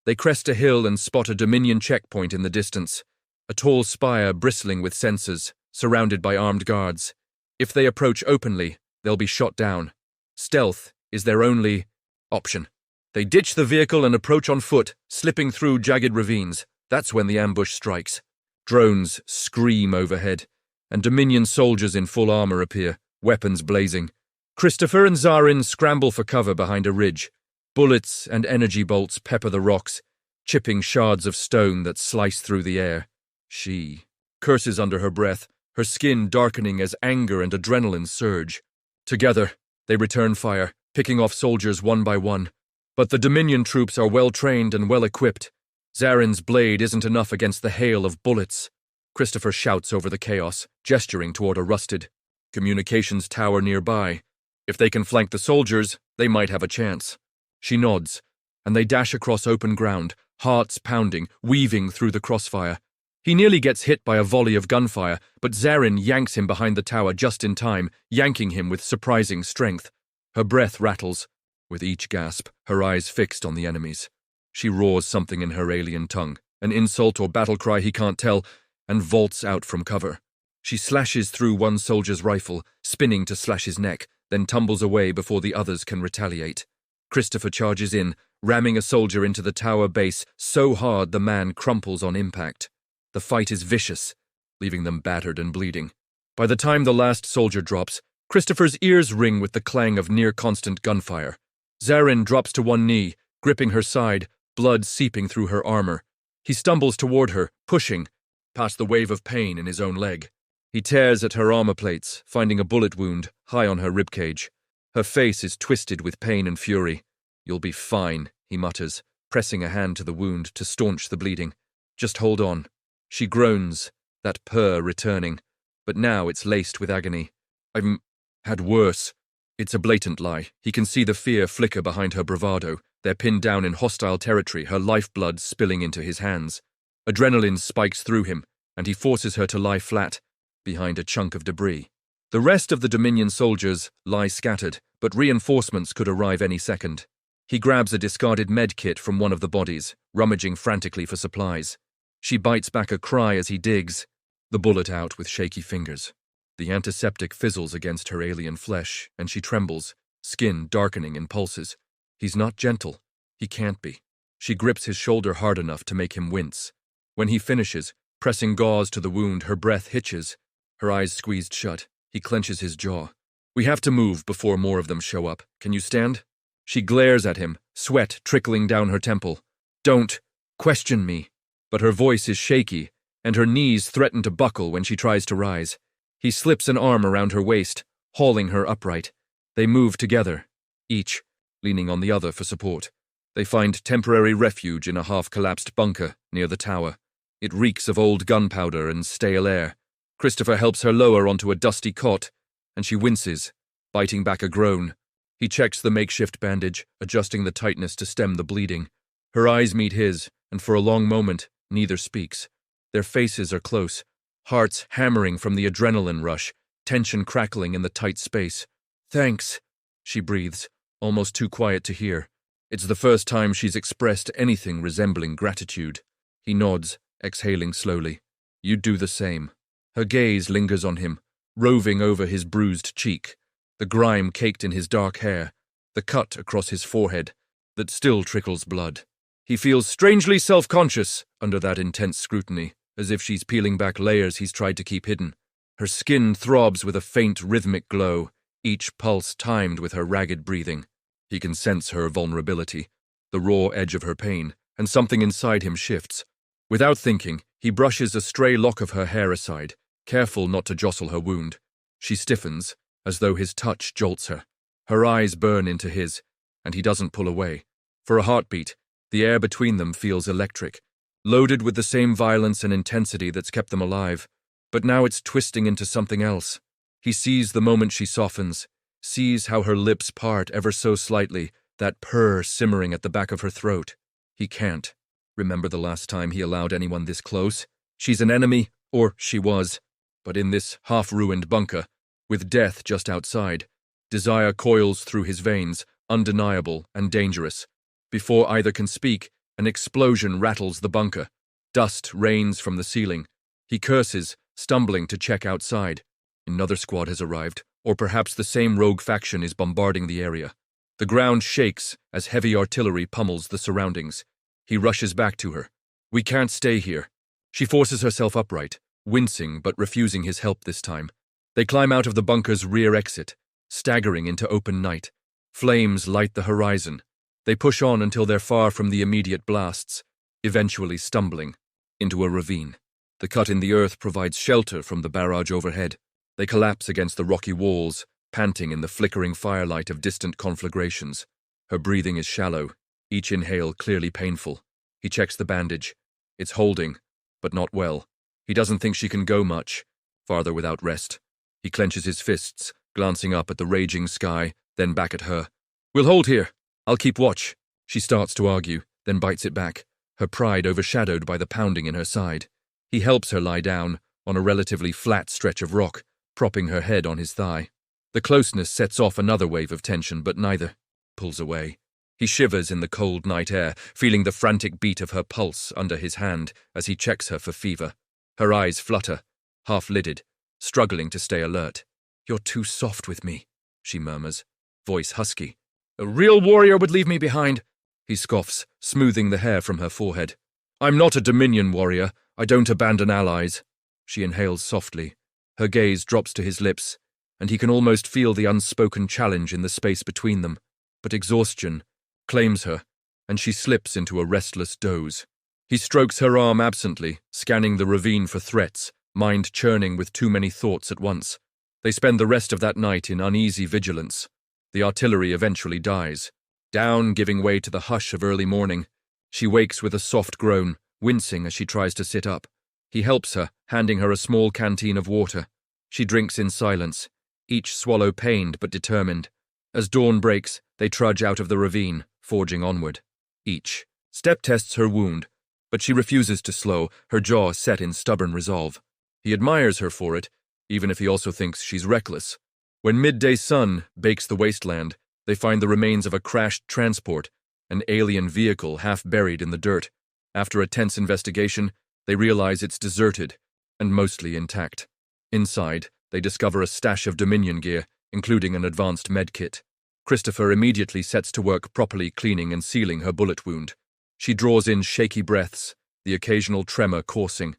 they crest a hill and spot a Dominion checkpoint in the distance, a tall spire bristling with sensors, surrounded by armed guards. If they approach openly, they'll be shot down. Stealth is their only option. They ditch the vehicle and approach on foot, slipping through jagged ravines. That's when the ambush strikes. Drones scream overhead, and Dominion soldiers in full armor appear, weapons blazing. Christopher and Zarin scramble for cover behind a ridge. Bullets and energy bolts pepper the rocks, chipping shards of stone that slice through the air. She curses under her breath, her skin darkening as anger and adrenaline surge. Together, they return fire, picking off soldiers one by one. But the Dominion troops are well-trained and well-equipped. Zarin's blade isn't enough against the hail of bullets. Christopher shouts over the chaos, gesturing toward a rusted communications tower nearby. If they can flank the soldiers, they might have a chance. She nods, and they dash across open ground, hearts pounding, weaving through the crossfire. He nearly gets hit by a volley of gunfire, but Zarin yanks him behind the tower just in time, yanking him with surprising strength. Her breath rattles. With each gasp, her eyes fixed on the enemies. She roars something in her alien tongue, an insult or battle cry he can't tell, and vaults out from cover. She slashes through one soldier's rifle, spinning to slash his neck, then tumbles away before the others can retaliate. Christopher charges in, ramming a soldier into the tower base so hard the man crumples on impact. The fight is vicious, leaving them battered and bleeding. By the time the last soldier drops, Christopher's ears ring with the clang of near-constant gunfire. Zarin drops to one knee, gripping her side, blood seeping through her armor. He stumbles toward her, pushing, past the wave of pain in his own leg. He tears at her armor plates, finding a bullet wound high on her ribcage. Her face is twisted with pain and fury. "You'll be fine," he mutters, pressing a hand to the wound to staunch the bleeding. "Just hold on." She groans, that purr returning, but now it's laced with agony. "I've had worse." It's a blatant lie. He can see the fear flicker behind her bravado. They're pinned down in hostile territory, her lifeblood spilling into his hands. Adrenaline spikes through him, and he forces her to lie flat, behind a chunk of debris. The rest of the Dominion soldiers lie scattered, but reinforcements could arrive any second. He grabs a discarded med kit from one of the bodies, rummaging frantically for supplies. She bites back a cry as he digs, the bullet out with shaky fingers. The antiseptic fizzles against her alien flesh, and she trembles, skin darkening in pulses. He's not gentle. He can't be. She grips his shoulder hard enough to make him wince. When he finishes, pressing gauze to the wound, her breath hitches, her eyes squeezed shut. He clenches his jaw. "We have to move before more of them show up. Can you stand?" She glares at him, sweat trickling down her temple. "Don't question me." But her voice is shaky, and her knees threaten to buckle when she tries to rise. He slips an arm around her waist, hauling her upright. They move together, each leaning on the other for support. They find temporary refuge in a half-collapsed bunker near the tower. It reeks of old gunpowder and stale air. Christopher helps her lower onto a dusty cot, and she winces, biting back a groan. He checks the makeshift bandage, adjusting the tightness to stem the bleeding. Her eyes meet his, and for a long moment, neither speaks. Their faces are close, hearts hammering from the adrenaline rush, tension crackling in the tight space. "Thanks," she breathes, almost too quiet to hear. It's the first time she's expressed anything resembling gratitude. He nods, exhaling slowly. "You'd do the same." Her gaze lingers on him, roving over his bruised cheek, the grime caked in his dark hair, the cut across his forehead that still trickles blood. He feels strangely self-conscious under that intense scrutiny, as if she's peeling back layers he's tried to keep hidden. Her skin throbs with a faint rhythmic glow, each pulse timed with her ragged breathing. He can sense her vulnerability, the raw edge of her pain, and something inside him shifts. Without thinking, he brushes a stray lock of her hair aside, careful not to jostle her wound. She stiffens, as though his touch jolts her. Her eyes burn into his, and he doesn't pull away. For a heartbeat, the air between them feels electric, loaded with the same violence and intensity that's kept them alive. But now it's twisting into something else. He sees the moment she softens, sees how her lips part ever so slightly, that purr simmering at the back of her throat. He can't remember the last time he allowed anyone this close. She's an enemy, or she was. But in this half-ruined bunker, with death just outside, desire coils through his veins, undeniable and dangerous. Before either can speak, an explosion rattles the bunker. Dust rains from the ceiling. He curses, stumbling to check outside. Another squad has arrived, or perhaps the same rogue faction is bombarding the area. The ground shakes as heavy artillery pummels the surroundings. He rushes back to her. "We can't stay here." She forces herself upright, wincing but refusing his help this time. They climb out of the bunker's rear exit, staggering into open night. Flames light the horizon. They push on until they're far from the immediate blasts, eventually stumbling into a ravine. The cut in the earth provides shelter from the barrage overhead. They collapse against the rocky walls, panting in the flickering firelight of distant conflagrations. Her breathing is shallow, each inhale clearly painful. He checks the bandage. It's holding, but not well. He doesn't think she can go much farther without rest. He clenches his fists, glancing up at the raging sky, then back at her. "We'll hold here. I'll keep watch." She starts to argue, then bites it back, her pride overshadowed by the pounding in her side. He helps her lie down on a relatively flat stretch of rock, propping her head on his thigh. The closeness sets off another wave of tension, but neither pulls away. He shivers in the cold night air, feeling the frantic beat of her pulse under his hand as he checks her for fever. Her eyes flutter, half-lidded, struggling to stay alert. "You're too soft with me," she murmurs, voice husky. "A real warrior would leave me behind," he scoffs, smoothing the hair from her forehead. "I'm not a Dominion warrior. I don't abandon allies." She inhales softly. Her gaze drops to his lips, and he can almost feel the unspoken challenge in the space between them. But exhaustion claims her, and she slips into a restless doze. He strokes her arm absently, scanning the ravine for threats, mind churning with too many thoughts at once. They spend the rest of that night in uneasy vigilance. The artillery eventually dies, down, giving way to the hush of early morning. She wakes with a soft groan, wincing as she tries to sit up. He helps her, handing her a small canteen of water. She drinks in silence, each swallow pained but determined. As dawn breaks, they trudge out of the ravine, forging onward. Each step tests her wound, but she refuses to slow, her jaw set in stubborn resolve. He admires her for it, even if he also thinks she's reckless. When midday sun bakes the wasteland, they find the remains of a crashed transport, an alien vehicle half buried in the dirt. After a tense investigation, they realize it's deserted and mostly intact. Inside, they discover a stash of Dominion gear, including an advanced medkit. Christopher immediately sets to work properly cleaning and sealing her bullet wound. She draws in shaky breaths, the occasional tremor coursing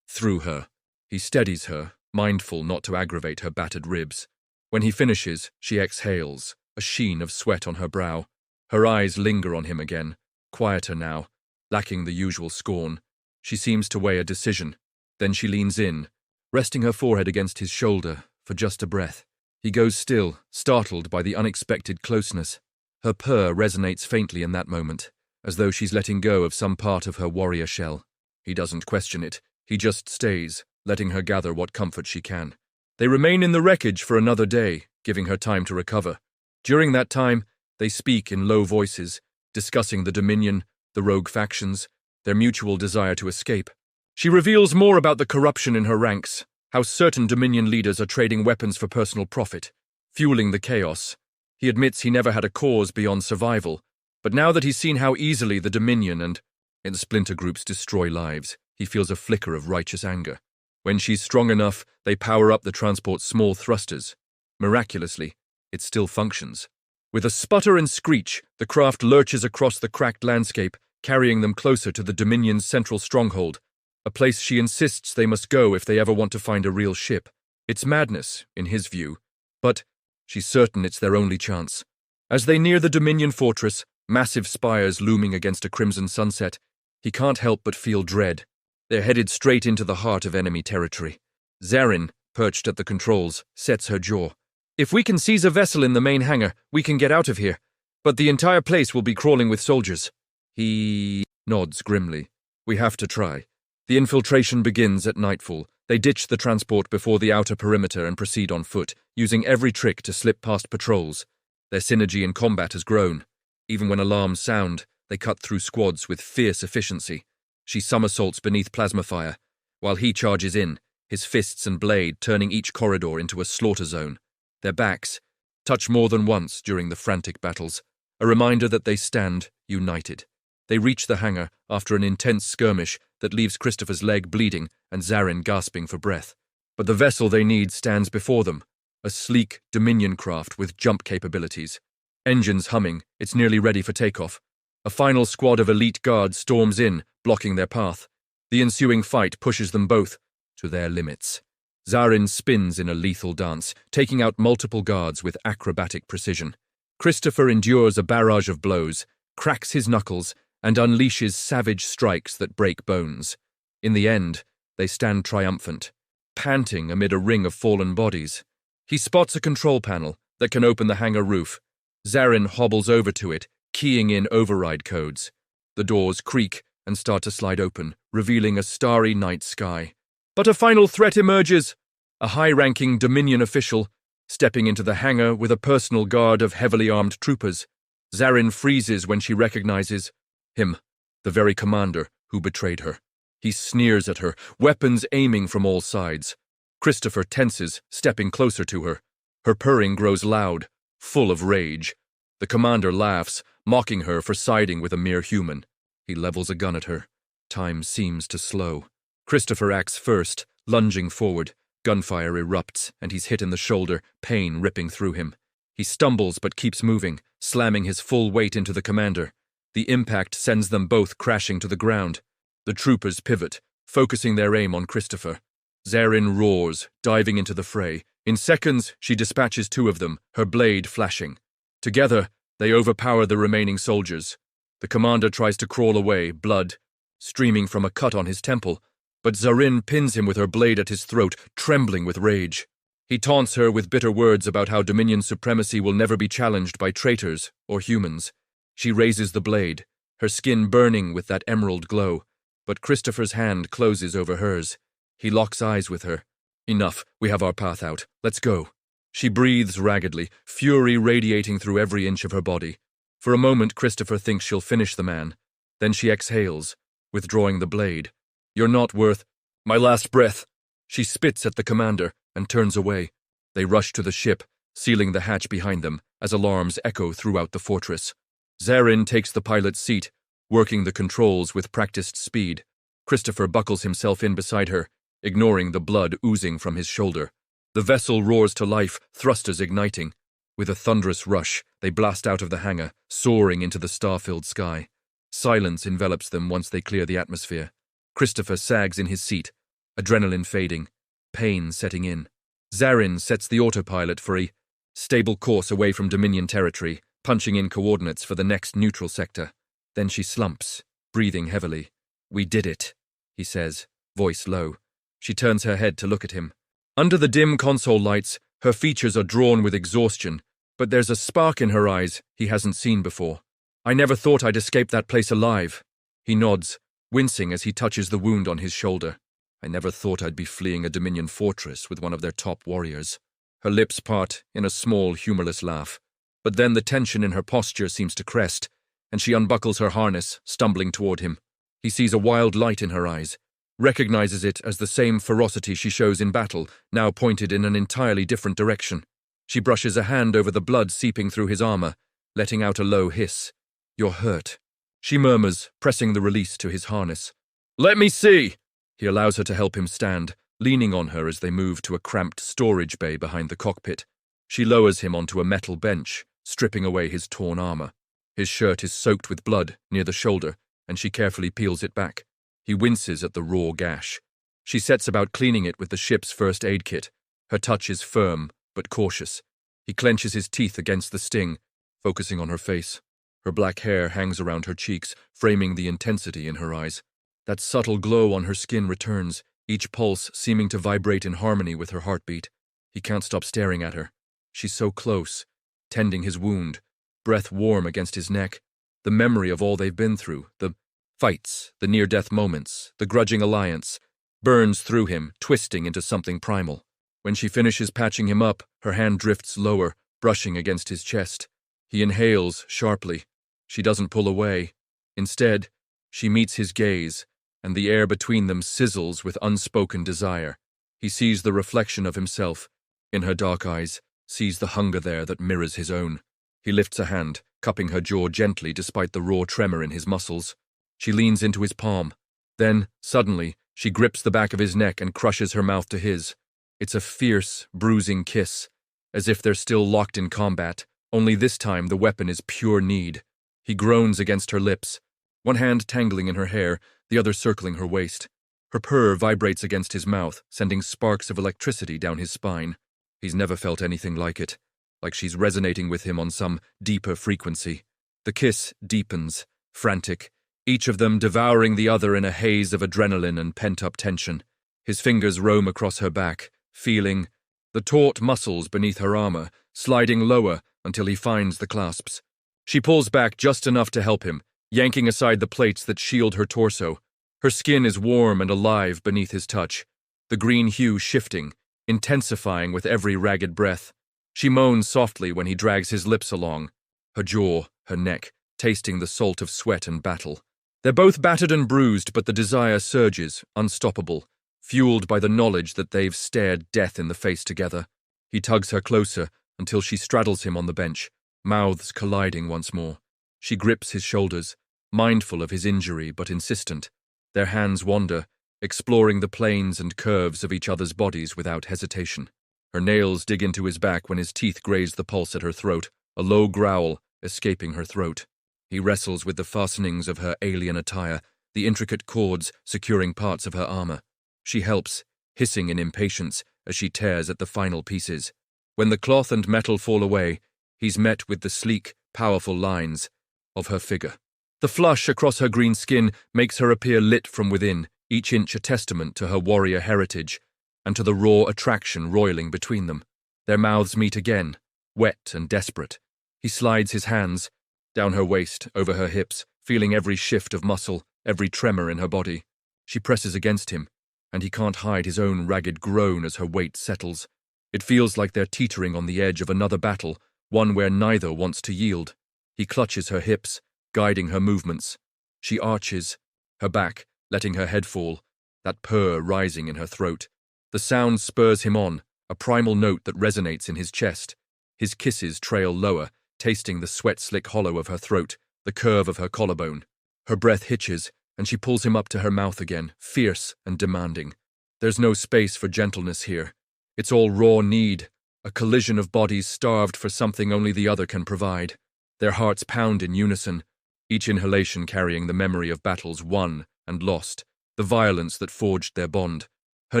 through her. He steadies her, mindful not to aggravate her battered ribs. When he finishes, she exhales, a sheen of sweat on her brow. Her eyes linger on him again, quieter now, lacking the usual scorn. She seems to weigh a decision. Then she leans in, resting her forehead against his shoulder for just a breath. He goes still, startled by the unexpected closeness. Her purr resonates faintly in that moment, as though she's letting go of some part of her warrior shell. He doesn't question it. He just stays, letting her gather what comfort she can. They remain in the wreckage for another day, giving her time to recover. During that time, they speak in low voices, discussing the Dominion, the rogue factions, their mutual desire to escape. She reveals more about the corruption in her ranks, how certain Dominion leaders are trading weapons for personal profit, fueling the chaos. He admits he never had a cause beyond survival, but now that he's seen how easily the Dominion and splinter groups destroy lives, he feels a flicker of righteous anger. When she's strong enough, they power up the transport's small thrusters. Miraculously, it still functions. With a sputter and screech, the craft lurches across the cracked landscape, carrying them closer to the Dominion's central stronghold, a place she insists they must go if they ever want to find a real ship. It's madness, in his view, but she's certain it's their only chance. As they near the Dominion fortress, massive spires looming against a crimson sunset, he can't help but feel dread. They're headed straight into the heart of enemy territory. Zarin, perched at the controls, sets her jaw. "If we can seize a vessel in the main hangar, we can get out of here. But the entire place will be crawling with soldiers." He nods grimly. "We have to try." The infiltration begins at nightfall. They ditch the transport before the outer perimeter and proceed on foot, using every trick to slip past patrols. Their synergy in combat has grown. Even when alarms sound, they cut through squads with fierce efficiency. She somersaults beneath plasma fire, while he charges in, his fists and blade turning each corridor into a slaughter zone. Their backs touch more than once during the frantic battles, a reminder that they stand united. They reach the hangar after an intense skirmish that leaves Christopher's leg bleeding and Zarin gasping for breath. But the vessel they need stands before them, a sleek Dominion craft with jump capabilities. Engines humming, it's nearly ready for takeoff. A final squad of elite guards storms in, blocking their path. The ensuing fight pushes them both to their limits. Zarin spins in a lethal dance, taking out multiple guards with acrobatic precision. Christopher endures a barrage of blows, cracks his knuckles, and unleashes savage strikes that break bones. In the end, they stand triumphant, panting amid a ring of fallen bodies. He spots a control panel that can open the hangar roof. Zarin hobbles over to it, keying in override codes. The doors creak and start to slide open, revealing a starry night sky. But a final threat emerges. A high-ranking Dominion official, stepping into the hangar with a personal guard of heavily armed troopers. Zarin freezes when she recognizes him, the very commander who betrayed her. He sneers at her, weapons aiming from all sides. Christopher tenses, stepping closer to her. Her purring grows loud, full of rage. The commander laughs, mocking her for siding with a mere human. He levels a gun at her. Time seems to slow. Christopher acts first, lunging forward. Gunfire erupts, and he's hit in the shoulder, pain ripping through him. He stumbles but keeps moving, slamming his full weight into the commander. The impact sends them both crashing to the ground. The troopers pivot, focusing their aim on Christopher. Zarin roars, diving into the fray. In seconds, she dispatches two of them, her blade flashing. Together, they overpower the remaining soldiers. The commander tries to crawl away, blood streaming from a cut on his temple, but Zarin pins him with her blade at his throat, trembling with rage. He taunts her with bitter words about how Dominion supremacy will never be challenged by traitors or humans. She raises the blade, her skin burning with that emerald glow, but Christopher's hand closes over hers. He locks eyes with her. Enough, we have our path out. Let's go. She breathes raggedly, fury radiating through every inch of her body. For a moment, Christopher thinks she'll finish the man. Then she exhales, withdrawing the blade. You're not worth my last breath. She spits at the commander and turns away. They rush to the ship, sealing the hatch behind them as alarms echo throughout the fortress. Zarin takes the pilot's seat, working the controls with practiced speed. Christopher buckles himself in beside her, ignoring the blood oozing from his shoulder. The vessel roars to life, thrusters igniting. With a thunderous rush, they blast out of the hangar, soaring into the star-filled sky. Silence envelops them once they clear the atmosphere. Christopher sags in his seat, adrenaline fading, pain setting in. Zarin sets the autopilot for a stable course away from Dominion territory, punching in coordinates for the next neutral sector. Then she slumps, breathing heavily. We did it, he says, voice low. She turns her head to look at him. Under the dim console lights, her features are drawn with exhaustion, but there's a spark in her eyes he hasn't seen before. I never thought I'd escape that place alive. He nods, wincing as he touches the wound on his shoulder. I never thought I'd be fleeing a Dominion fortress with one of their top warriors. Her lips part in a small, humorless laugh. But then the tension in her posture seems to crest, and she unbuckles her harness, stumbling toward him. He sees a wild light in her eyes, recognizes it as the same ferocity she shows in battle, now pointed in an entirely different direction. She brushes a hand over the blood seeping through his armor, letting out a low hiss. You're hurt, she murmurs, pressing the release to his harness. Let me see! He allows her to help him stand, leaning on her as they move to a cramped storage bay behind the cockpit. She lowers him onto a metal bench, stripping away his torn armor. His shirt is soaked with blood near the shoulder, and she carefully peels it back. He winces at the raw gash. She sets about cleaning it with the ship's first aid kit. Her touch is firm, but cautious. He clenches his teeth against the sting, focusing on her face. Her black hair hangs around her cheeks, framing the intensity in her eyes. That subtle glow on her skin returns, each pulse seeming to vibrate in harmony with her heartbeat. He can't stop staring at her. She's so close, tending his wound, breath warm against his neck. The memory of all they've been through, the fights, the near-death moments, the grudging alliance, burns through him, twisting into something primal. When she finishes patching him up, her hand drifts lower, brushing against his chest. He inhales sharply. She doesn't pull away. Instead, she meets his gaze, and the air between them sizzles with unspoken desire. He sees the reflection of himself. In her dark eyes, sees the hunger there that mirrors his own. He lifts a hand, cupping her jaw gently despite the raw tremor in his muscles. She leans into his palm. Then, suddenly, she grips the back of his neck and crushes her mouth to his. It's a fierce, bruising kiss, as if they're still locked in combat, only this time the weapon is pure need. He groans against her lips, one hand tangling in her hair, the other circling her waist. Her purr vibrates against his mouth, sending sparks of electricity down his spine. He's never felt anything like it, like she's resonating with him on some deeper frequency. The kiss deepens, frantic, each of them devouring the other in a haze of adrenaline and pent-up tension. His fingers roam across her back, feeling the taut muscles beneath her armor, sliding lower until he finds the clasps. She pulls back just enough to help him, yanking aside the plates that shield her torso. Her skin is warm and alive beneath his touch, the green hue shifting, intensifying with every ragged breath. She moans softly when he drags his lips along, her jaw, her neck, tasting the salt of sweat and battle. They're both battered and bruised, but the desire surges, unstoppable, fueled by the knowledge that they've stared death in the face together. He tugs her closer until she straddles him on the bench, mouths colliding once more. She grips his shoulders, mindful of his injury but insistent. Their hands wander, exploring the planes and curves of each other's bodies without hesitation. Her nails dig into his back when his teeth graze the pulse at her throat, a low growl escaping her throat. He wrestles with the fastenings of her alien attire, the intricate cords securing parts of her armor. She helps, hissing in impatience as she tears at the final pieces. When the cloth and metal fall away, he's met with the sleek, powerful lines of her figure. The flush across her green skin makes her appear lit from within, each inch a testament to her warrior heritage and to the raw attraction roiling between them. Their mouths meet again, wet and desperate. He slides his hands down her waist, over her hips, feeling every shift of muscle, every tremor in her body. She presses against him, and he can't hide his own ragged groan as her weight settles. It feels like they're teetering on the edge of another battle, one where neither wants to yield. He clutches her hips, guiding her movements. She arches, her back, letting her head fall, that purr rising in her throat. The sound spurs him on, a primal note that resonates in his chest. His kisses trail lower, tasting the sweat-slick hollow of her throat, the curve of her collarbone. Her breath hitches, and she pulls him up to her mouth again, fierce and demanding. There's no space for gentleness here. It's all raw need, a collision of bodies starved for something only the other can provide. Their hearts pound in unison, each inhalation carrying the memory of battles won and lost, the violence that forged their bond. Her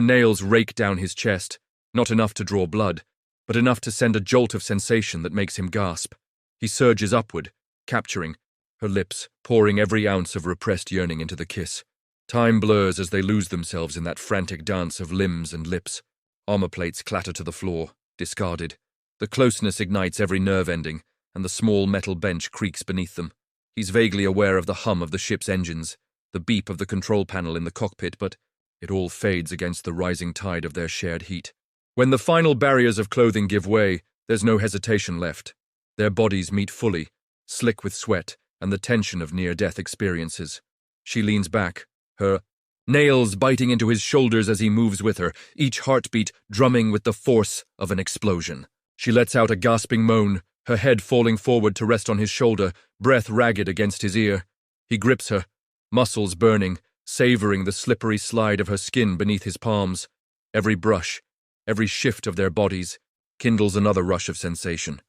nails rake down his chest, not enough to draw blood, but enough to send a jolt of sensation that makes him gasp. He surges upward, capturing her lips, pouring every ounce of repressed yearning into the kiss. Time blurs as they lose themselves in that frantic dance of limbs and lips. Armor plates clatter to the floor, discarded. The closeness ignites every nerve ending, and the small metal bench creaks beneath them. He's vaguely aware of the hum of the ship's engines, the beep of the control panel in the cockpit, but it all fades against the rising tide of their shared heat. When the final barriers of clothing give way, there's no hesitation left. Their bodies meet fully, slick with sweat and the tension of near-death experiences. She leans back, her nails biting into his shoulders as he moves with her, each heartbeat drumming with the force of an explosion. She lets out a gasping moan, her head falling forward to rest on his shoulder, breath ragged against his ear. He grips her, muscles burning, savoring the slippery slide of her skin beneath his palms. Every brush, every shift of their bodies, kindles another rush of sensation.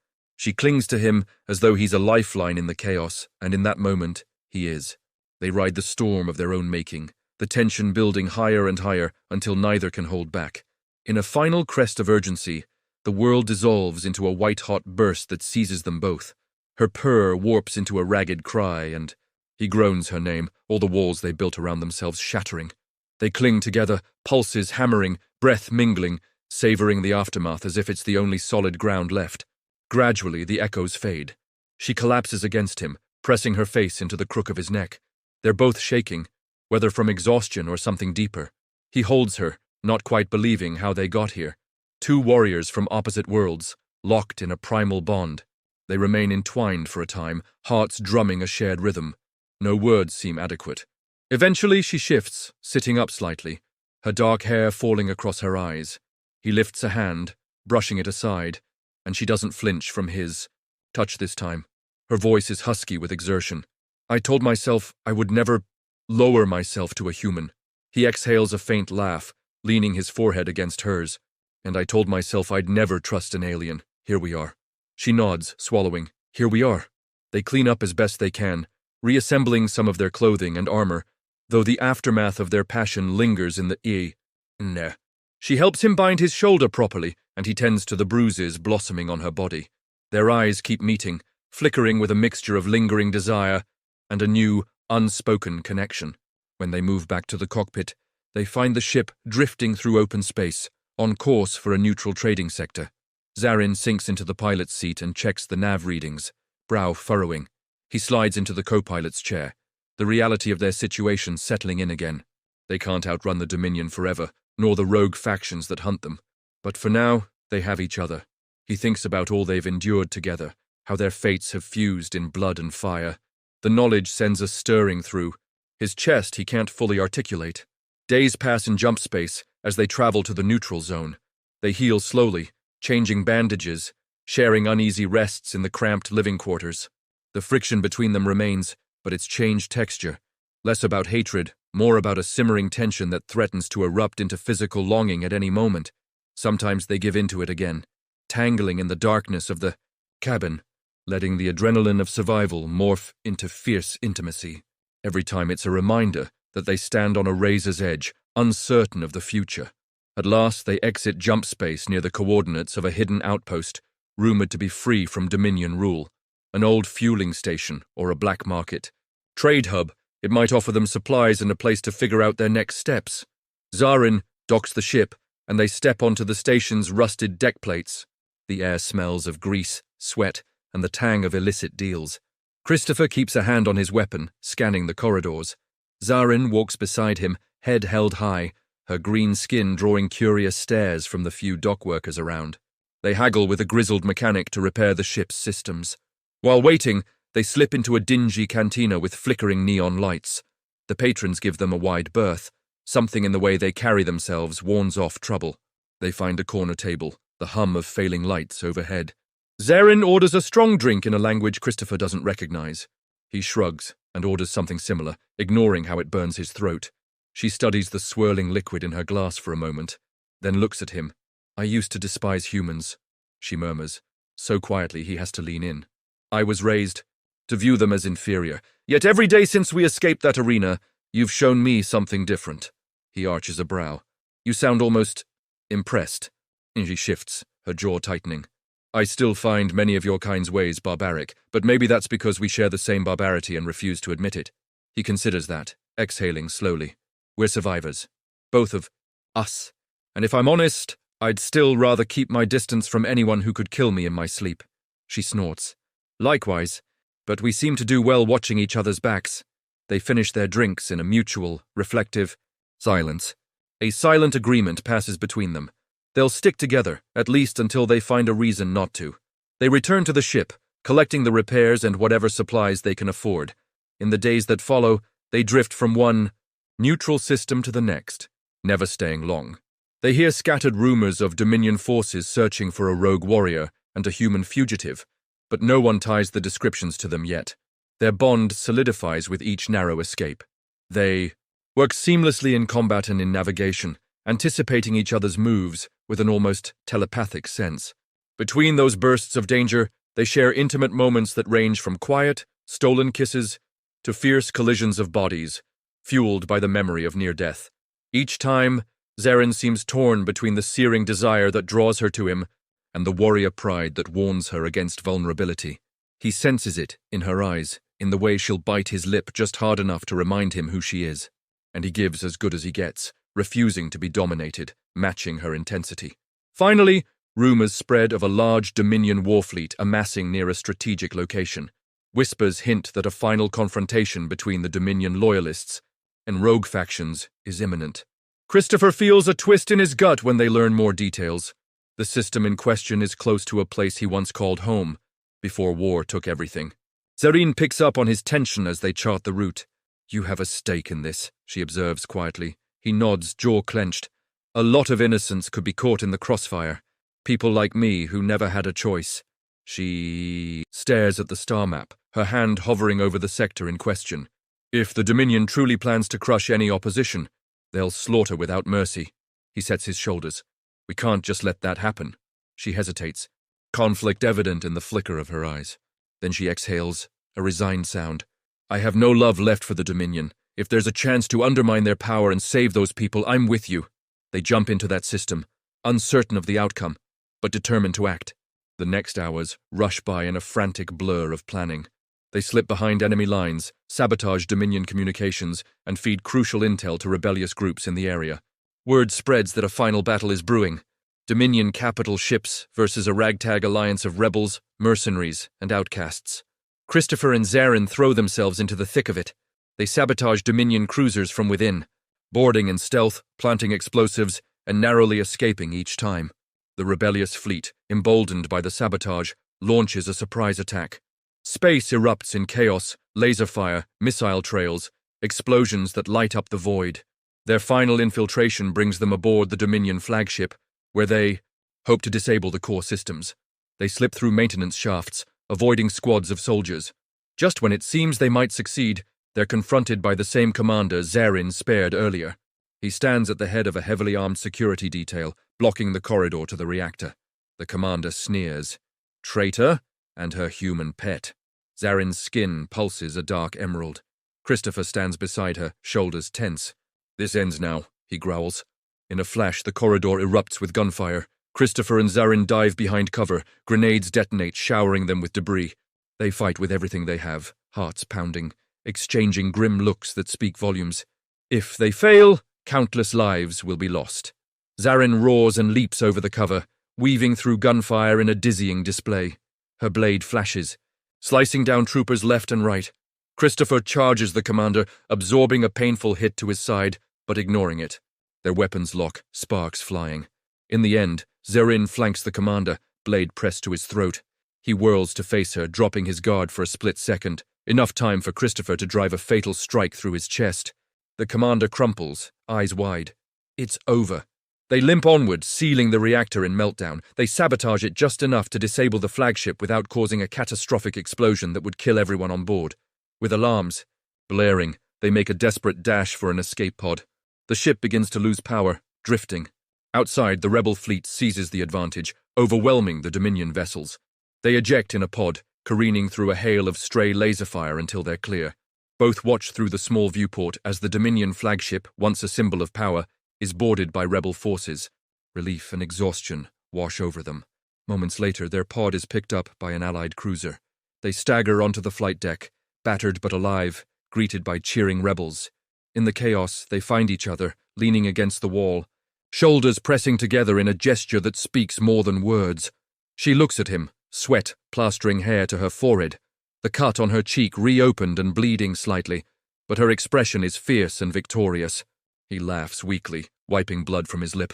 She clings to him as though he's a lifeline in the chaos, and in that moment, he is. They ride the storm of their own making, the tension building higher and higher until neither can hold back. In a final crest of urgency, the world dissolves into a white-hot burst that seizes them both. Her purr warps into a ragged cry, and he groans her name, all the walls they built around themselves shattering. They cling together, pulses hammering, breath mingling, savoring the aftermath as if it's the only solid ground left. Gradually, the echoes fade. She collapses against him, pressing her face into the crook of his neck. They're both shaking, whether from exhaustion or something deeper. He holds her, not quite believing how they got here. Two warriors from opposite worlds, locked in a primal bond. They remain entwined for a time, hearts drumming a shared rhythm. No words seem adequate. Eventually she shifts, sitting up slightly, her dark hair falling across her eyes. He lifts a hand, brushing it aside, and she doesn't flinch from his touch this time. Her voice is husky with exertion. I told myself I would never lower myself to a human. He exhales a faint laugh, leaning his forehead against hers. And I told myself I'd never trust an alien. Here we are. She nods, swallowing. Here we are. They clean up as best they can, reassembling some of their clothing and armor, though the aftermath of their passion lingers in the Nah. She helps him bind his shoulder properly, and he tends to the bruises blossoming on her body. Their eyes keep meeting, flickering with a mixture of lingering desire and a new, unspoken connection. When they move back to the cockpit, they find the ship drifting through open space, on course for a neutral trading sector. Zarin sinks into the pilot's seat and checks the nav readings, brow furrowing. He slides into the co-pilot's chair, the reality of their situation settling in again. They can't outrun the Dominion forever, nor the rogue factions that hunt them. But for now, they have each other. He thinks about all they've endured together, how their fates have fused in blood and fire. The knowledge sends a stirring through. His chest he can't fully articulate. Days pass in jump space as they travel to the neutral zone. They heal slowly, changing bandages, sharing uneasy rests in the cramped living quarters. The friction between them remains, but it's changed texture. Less about hatred, more about a simmering tension that threatens to erupt into physical longing at any moment. Sometimes they give into it again, tangling in the darkness of the cabin, letting the adrenaline of survival morph into fierce intimacy. Every time it's a reminder that they stand on a razor's edge, uncertain of the future. At last they exit jump space near the coordinates of a hidden outpost, rumored to be free from Dominion rule. An old fueling station or a black market. Trade hub, it might offer them supplies and a place to figure out their next steps. Zarin docks the ship, and they step onto the station's rusted deck plates. The air smells of grease, sweat, and the tang of illicit deals. Christopher keeps a hand on his weapon, scanning the corridors. Zarin walks beside him, head held high, her green skin drawing curious stares from the few dock workers around. They haggle with a grizzled mechanic to repair the ship's systems. While waiting, they slip into a dingy cantina with flickering neon lights. The patrons give them a wide berth. Something in the way they carry themselves warns off trouble. They find a corner table, the hum of failing lights overhead. Zarin orders a strong drink in a language Christopher doesn't recognize. He shrugs and orders something similar, ignoring how it burns his throat. She studies the swirling liquid in her glass for a moment, then looks at him. I used to despise humans, she murmurs, so quietly he has to lean in. I was raised to view them as inferior, yet every day since we escaped that arena, you've shown me something different. He arches a brow. You sound almost impressed. And she shifts, her jaw tightening. I still find many of your kind's ways barbaric, but maybe that's because we share the same barbarity and refuse to admit it. He considers that, exhaling slowly. We're survivors. Both of us. And if I'm honest, I'd still rather keep my distance from anyone who could kill me in my sleep. She snorts. Likewise, but we seem to do well watching each other's backs. They finish their drinks in a mutual, reflective silence. A silent agreement passes between them. They'll stick together, at least until they find a reason not to. They return to the ship, collecting the repairs and whatever supplies they can afford. In the days that follow, they drift from one neutral system to the next, never staying long. They hear scattered rumors of Dominion forces searching for a rogue warrior and a human fugitive, but no one ties the descriptions to them yet. Their bond solidifies with each narrow escape. They work seamlessly in combat and in navigation, anticipating each other's moves with an almost telepathic sense. Between those bursts of danger, they share intimate moments that range from quiet, stolen kisses to fierce collisions of bodies, fueled by the memory of near death. Each time, Zarin seems torn between the searing desire that draws her to him and the warrior pride that warns her against vulnerability. He senses it in her eyes, in the way she'll bite his lip just hard enough to remind him who she is. And he gives as good as he gets, refusing to be dominated, matching her intensity. Finally, rumors spread of a large Dominion warfleet amassing near a strategic location. Whispers hint that a final confrontation between the Dominion loyalists and rogue factions is imminent. Christopher feels a twist in his gut when they learn more details. The system in question is close to a place he once called home, before war took everything. Zarin picks up on his tension as they chart the route. You have a stake in this, she observes quietly. He nods, jaw clenched. A lot of innocents could be caught in the crossfire. People like me who never had a choice. She stares at the star map, her hand hovering over the sector in question. If the Dominion truly plans to crush any opposition, they'll slaughter without mercy. He sets his shoulders. We can't just let that happen. She hesitates, conflict evident in the flicker of her eyes. Then she exhales, a resigned sound. I have no love left for the Dominion. If there's a chance to undermine their power and save those people, I'm with you. They jump into that system, uncertain of the outcome, but determined to act. The next hours rush by in a frantic blur of planning. They slip behind enemy lines, sabotage Dominion communications, and feed crucial intel to rebellious groups in the area. Word spreads that a final battle is brewing. Dominion capital ships versus a ragtag alliance of rebels, mercenaries, and outcasts. Christopher and Zarin throw themselves into the thick of it. They sabotage Dominion cruisers from within, boarding in stealth, planting explosives, and narrowly escaping each time. The rebellious fleet, emboldened by the sabotage, launches a surprise attack. Space erupts in chaos, laser fire, missile trails, explosions that light up the void. Their final infiltration brings them aboard the Dominion flagship, where they hope to disable the core systems. They slip through maintenance shafts, avoiding squads of soldiers. Just when it seems they might succeed, they're confronted by the same commander Zarin spared earlier. He stands at the head of a heavily armed security detail, blocking the corridor to the reactor. The commander sneers. Traitor and her human pet. Zarin's skin pulses a dark emerald. Christopher stands beside her, shoulders tense. This ends now, he growls. In a flash, the corridor erupts with gunfire. Christopher and Zarin dive behind cover. Grenades detonate, showering them with debris. They fight with everything they have, hearts pounding, exchanging grim looks that speak volumes. If they fail, countless lives will be lost. Zarin roars and leaps over the cover, weaving through gunfire in a dizzying display. Her blade flashes, slicing down troopers left and right. Christopher charges the commander, absorbing a painful hit to his side, but ignoring it. Their weapons lock, sparks flying. In the end, Zarin flanks the commander, blade pressed to his throat. He whirls to face her, dropping his guard for a split second, enough time for Christopher to drive a fatal strike through his chest. The commander crumples, eyes wide. It's over. They limp onward, sealing the reactor in meltdown. They sabotage it just enough to disable the flagship without causing a catastrophic explosion that would kill everyone on board. With alarms blaring, they make a desperate dash for an escape pod. The ship begins to lose power, drifting. Outside, the rebel fleet seizes the advantage, overwhelming the Dominion vessels. They eject in a pod, careening through a hail of stray laser fire until they're clear. Both watch through the small viewport as the Dominion flagship, once a symbol of power, is boarded by rebel forces. Relief and exhaustion wash over them. Moments later, their pod is picked up by an Allied cruiser. They stagger onto the flight deck, battered but alive, greeted by cheering rebels. In the chaos, they find each other, leaning against the wall, shoulders pressing together in a gesture that speaks more than words. She looks at him, sweat plastering hair to her forehead, the cut on her cheek reopened and bleeding slightly, but her expression is fierce and victorious. He laughs weakly, wiping blood from his lip.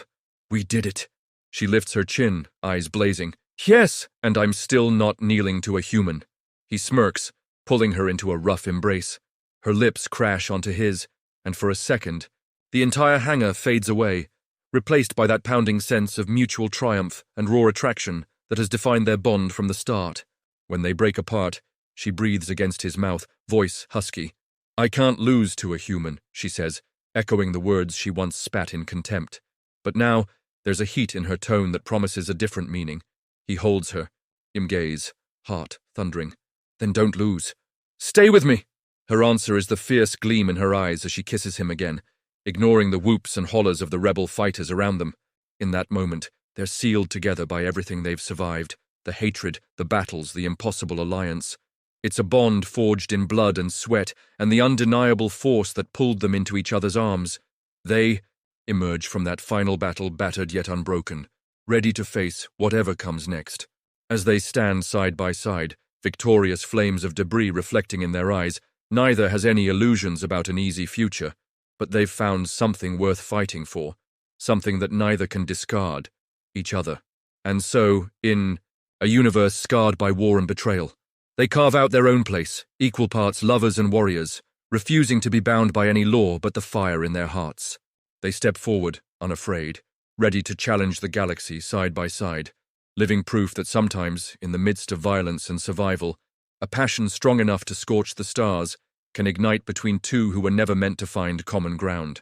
We did it. She lifts her chin, eyes blazing. Yes, and I'm still not kneeling to a human. He smirks, pulling her into a rough embrace. Her lips crash onto his, and for a second, the entire hangar fades away, replaced by that pounding sense of mutual triumph and raw attraction that has defined their bond from the start. When they break apart, she breathes against his mouth, voice husky. I can't lose to a human, she says, echoing the words she once spat in contempt. But now, there's a heat in her tone that promises a different meaning. He holds her, him gaze, heart thundering. Then don't lose. Stay with me! Her answer is the fierce gleam in her eyes as she kisses him again, ignoring the whoops and hollers of the rebel fighters around them. In that moment, they're sealed together by everything they've survived, the hatred, the battles, the impossible alliance. It's a bond forged in blood and sweat, and the undeniable force that pulled them into each other's arms. They emerge from that final battle battered yet unbroken, ready to face whatever comes next. As they stand side by side, victorious flames of debris reflecting in their eyes, neither has any illusions about an easy future, but they've found something worth fighting for, something that neither can discard, each other. And so, in a universe scarred by war and betrayal, they carve out their own place, equal parts lovers and warriors, refusing to be bound by any law but the fire in their hearts. They step forward, unafraid, ready to challenge the galaxy side by side, living proof that sometimes, in the midst of violence and survival, a passion strong enough to scorch the stars can ignite between two who were never meant to find common ground.